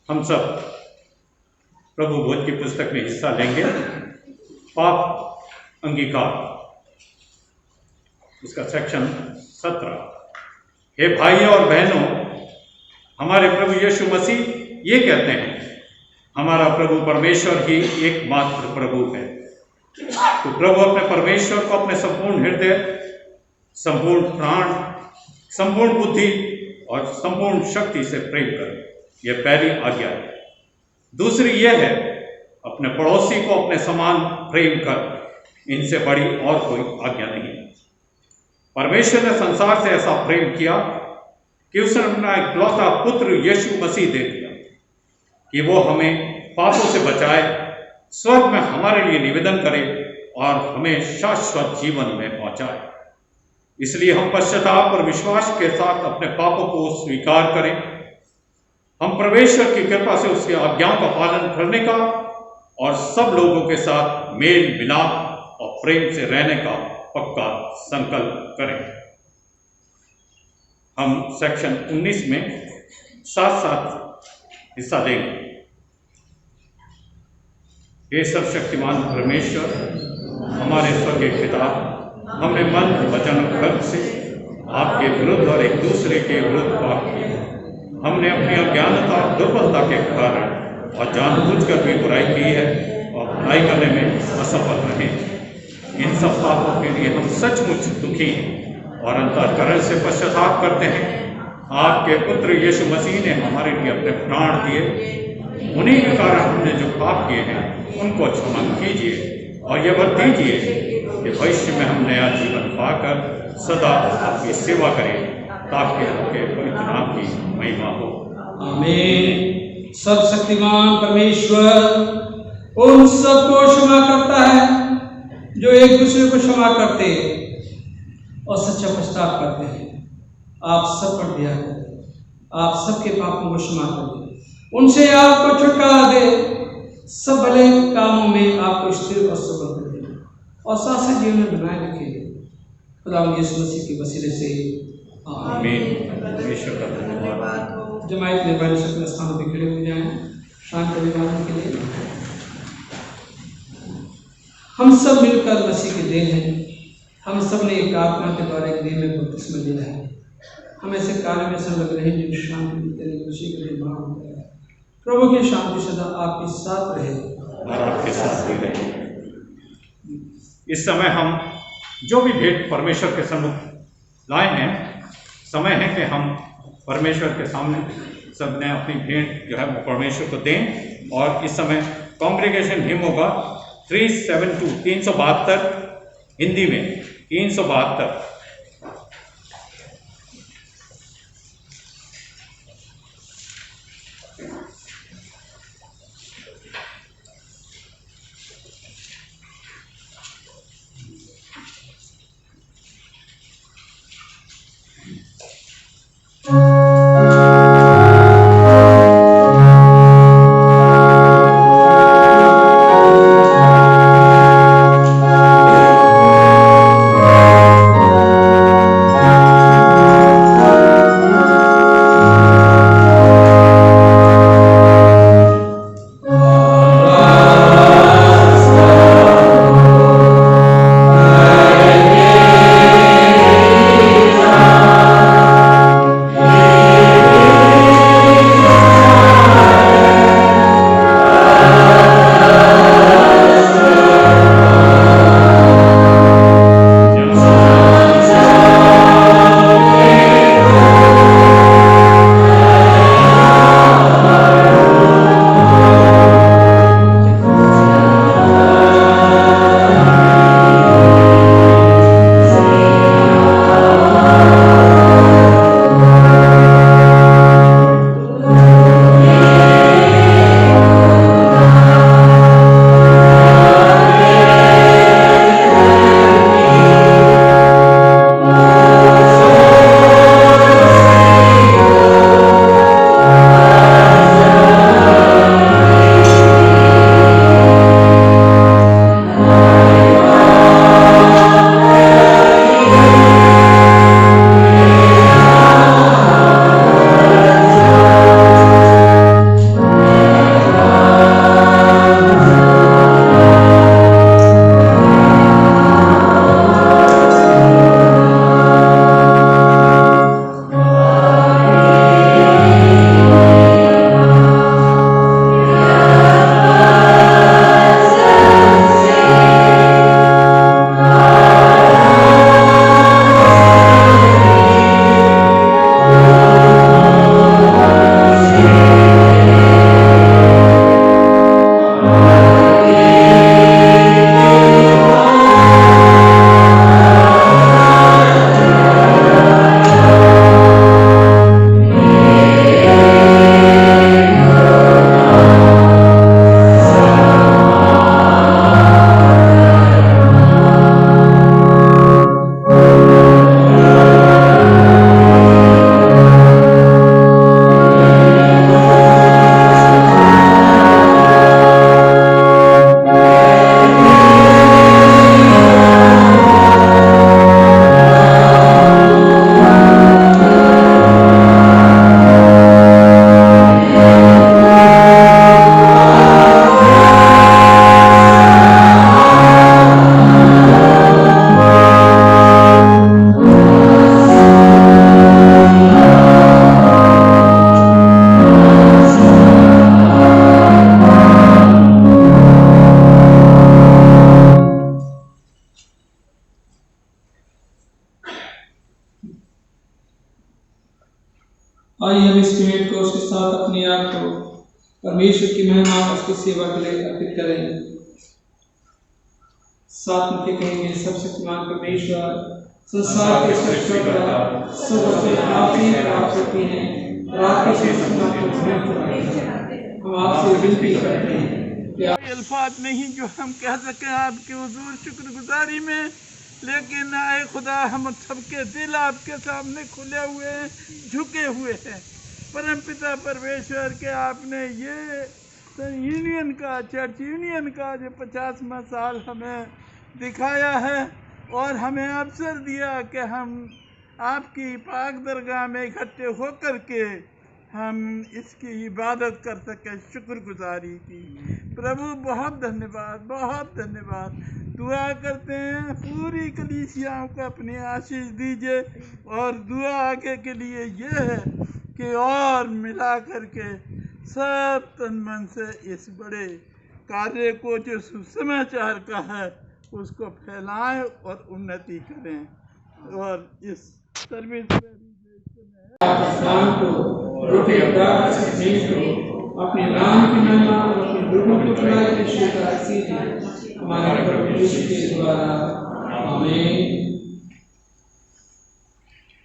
हम सब प्रभु भोज की पुस्तक में हिस्सा लेंगे। पाप अंगीकार, उसका सेक्शन 17। हे भाइयों और बहनों, हमारे प्रभु यीशु मसीह ये कहते हैं, हमारा प्रभु परमेश्वर ही एकमात्र प्रभु है। तो प्रभु अपने परमेश्वर को अपने संपूर्ण हृदय, संपूर्ण प्राण, संपूर्ण बुद्धि और संपूर्ण शक्ति से प्रेम करें, यह पहली आज्ञा है। दूसरी यह है, अपने पड़ोसी को अपने समान प्रेम कर, इनसे बड़ी और कोई आज्ञा नहीं है। परमेश्वर ने संसार से ऐसा प्रेम किया कि उसने अपना इकलौता पुत्र यीशु मसीह दे दिया कि वो हमें पापों से बचाए, स्वर्ग में हमारे लिए निवेदन करे और हमें शाश्वत जीवन में पहुंचाए। इसलिए हम पश्चाताप और विश्वास के साथ अपने पापों को स्वीकार करें। हम परमेश्वर की कृपा से उसकी आज्ञाओं का पालन करने का और सब लोगों के साथ मेल मिलाप और प्रेम से रहने का पक्का संकल्प करें। हम सेक्शन 19 में साथ साथ हिस्सा लेंगे। हे सर्वशक्तिमान परमेश्वर, हमारे स्वर्गीय पिता, हमने मन, वचन और कर्म से आपके विरुद्ध और एक दूसरे के विरुद्ध पाप किया। हमने अपनी अज्ञानता और दुर्बलता के कारण और जानबूझकर भी बुराई की है और बुराई करने में असफल रहे। इन सब पापों के लिए हम सचमुच दुखी हैं और अंतःकरण से पश्चाताप करते हैं। आपके पुत्र यीशु मसीह ने हमारे लिए अपने प्राण दिए। उन्हीं के कारण हमने जो पाप किए हैं उनको क्षमा कीजिए और यह वर दीजिए कि भविष्य में हम नया जीवन पाकर सदा आपकी सेवा करें, ताकि आपके पवित्र नाम की महिमा हो। आमीन। सर्वशक्तिमान परमेश्वर उन सबको क्षमा करता है जो एक दूसरे को क्षमा करते और सच्चा पश्चाताप करते हैं। आप सब पर दया करें, आप सबके पापों को क्षमा करें, उनसे आपको छुटकारा दे, सब भले कामों में आपको स्थिर और सबल कर दे और शाश्वत जीवन में बनाए रखे। खुदा यीशु मसीह के वसीले से आमीन। परमेश्वर का धन्यवाद। जमायत मेहरबानी से अपने स्थानों पर खड़े हो जाएं शांत अभिवादन के लिए। हम सब मिलकर मसीह के देह हैं। हम सब ने एक आत्मा के द्वारा एक देह में बपतिस्मा लिया है। हम ऐसे कार्य में संलग्न रहे जो शांति तेरे खुशी के लिए मांग होता है। प्रभु की शांति सदा आपके साथ रहे और आपके साथ भी रहे। इस समय हम जो भी भेंट परमेश्वर के सम्मुख लाए हैं, समय है कि हम परमेश्वर के सामने सब ने अपनी भेंट जो है वो परमेश्वर को दें। और इस समय कॉन्ग्रेगेशन हिम होगा 372 372 हिंदी में 372। आइए हम इस मिनट को उसके साथ अपने आप को परमेश्वर की महिमा और उसकी सेवा के लिए अर्पित करें। साथ मिलकर कहेंगे, सबशक्तिमान परमेश्वर, संसार के सृष्टिकर्ता, सबसे आप ही प्राप्त होती हैं और आपके हम आपसे विनती करते हैं कि अल्फाज नहीं जो हम कह सकें आपके हुजूर शुक्रगुजारी में, लेकिन आए खुदा हम सबके दिल आपके सामने खुले हुए हैं, झुके हुए हैं। परम पिता परमेश्वर के आपने ये यूनियन का, चर्च यूनियन का जो 50वां साल हमें दिखाया है और हमें अवसर दिया कि हम आपकी पाक दरगाह में इकट्ठे होकर के हम इसकी इबादत कर सकें, शुक्रगुजारी की। प्रभु बहुत धन्यवाद, बहुत धन्यवाद। दुआ करते हैं पूरी कलीसियाओं को अपनी आशीष दीजिए और दुआ आगे के लिए ये है कि और मिला करके सब तन मन से इस बड़े कार्य को जो सुसमाचार का है उसको फैलाएं और उन्नति करें। और इस सर्विस में शाम को रोटी अवतार से भेज दो, अपने नाम की महिमा और अपने लोगों की भलाई के स्वीकार कीजिए हमारे प्रभु यीशु के द्वारा। आमीन।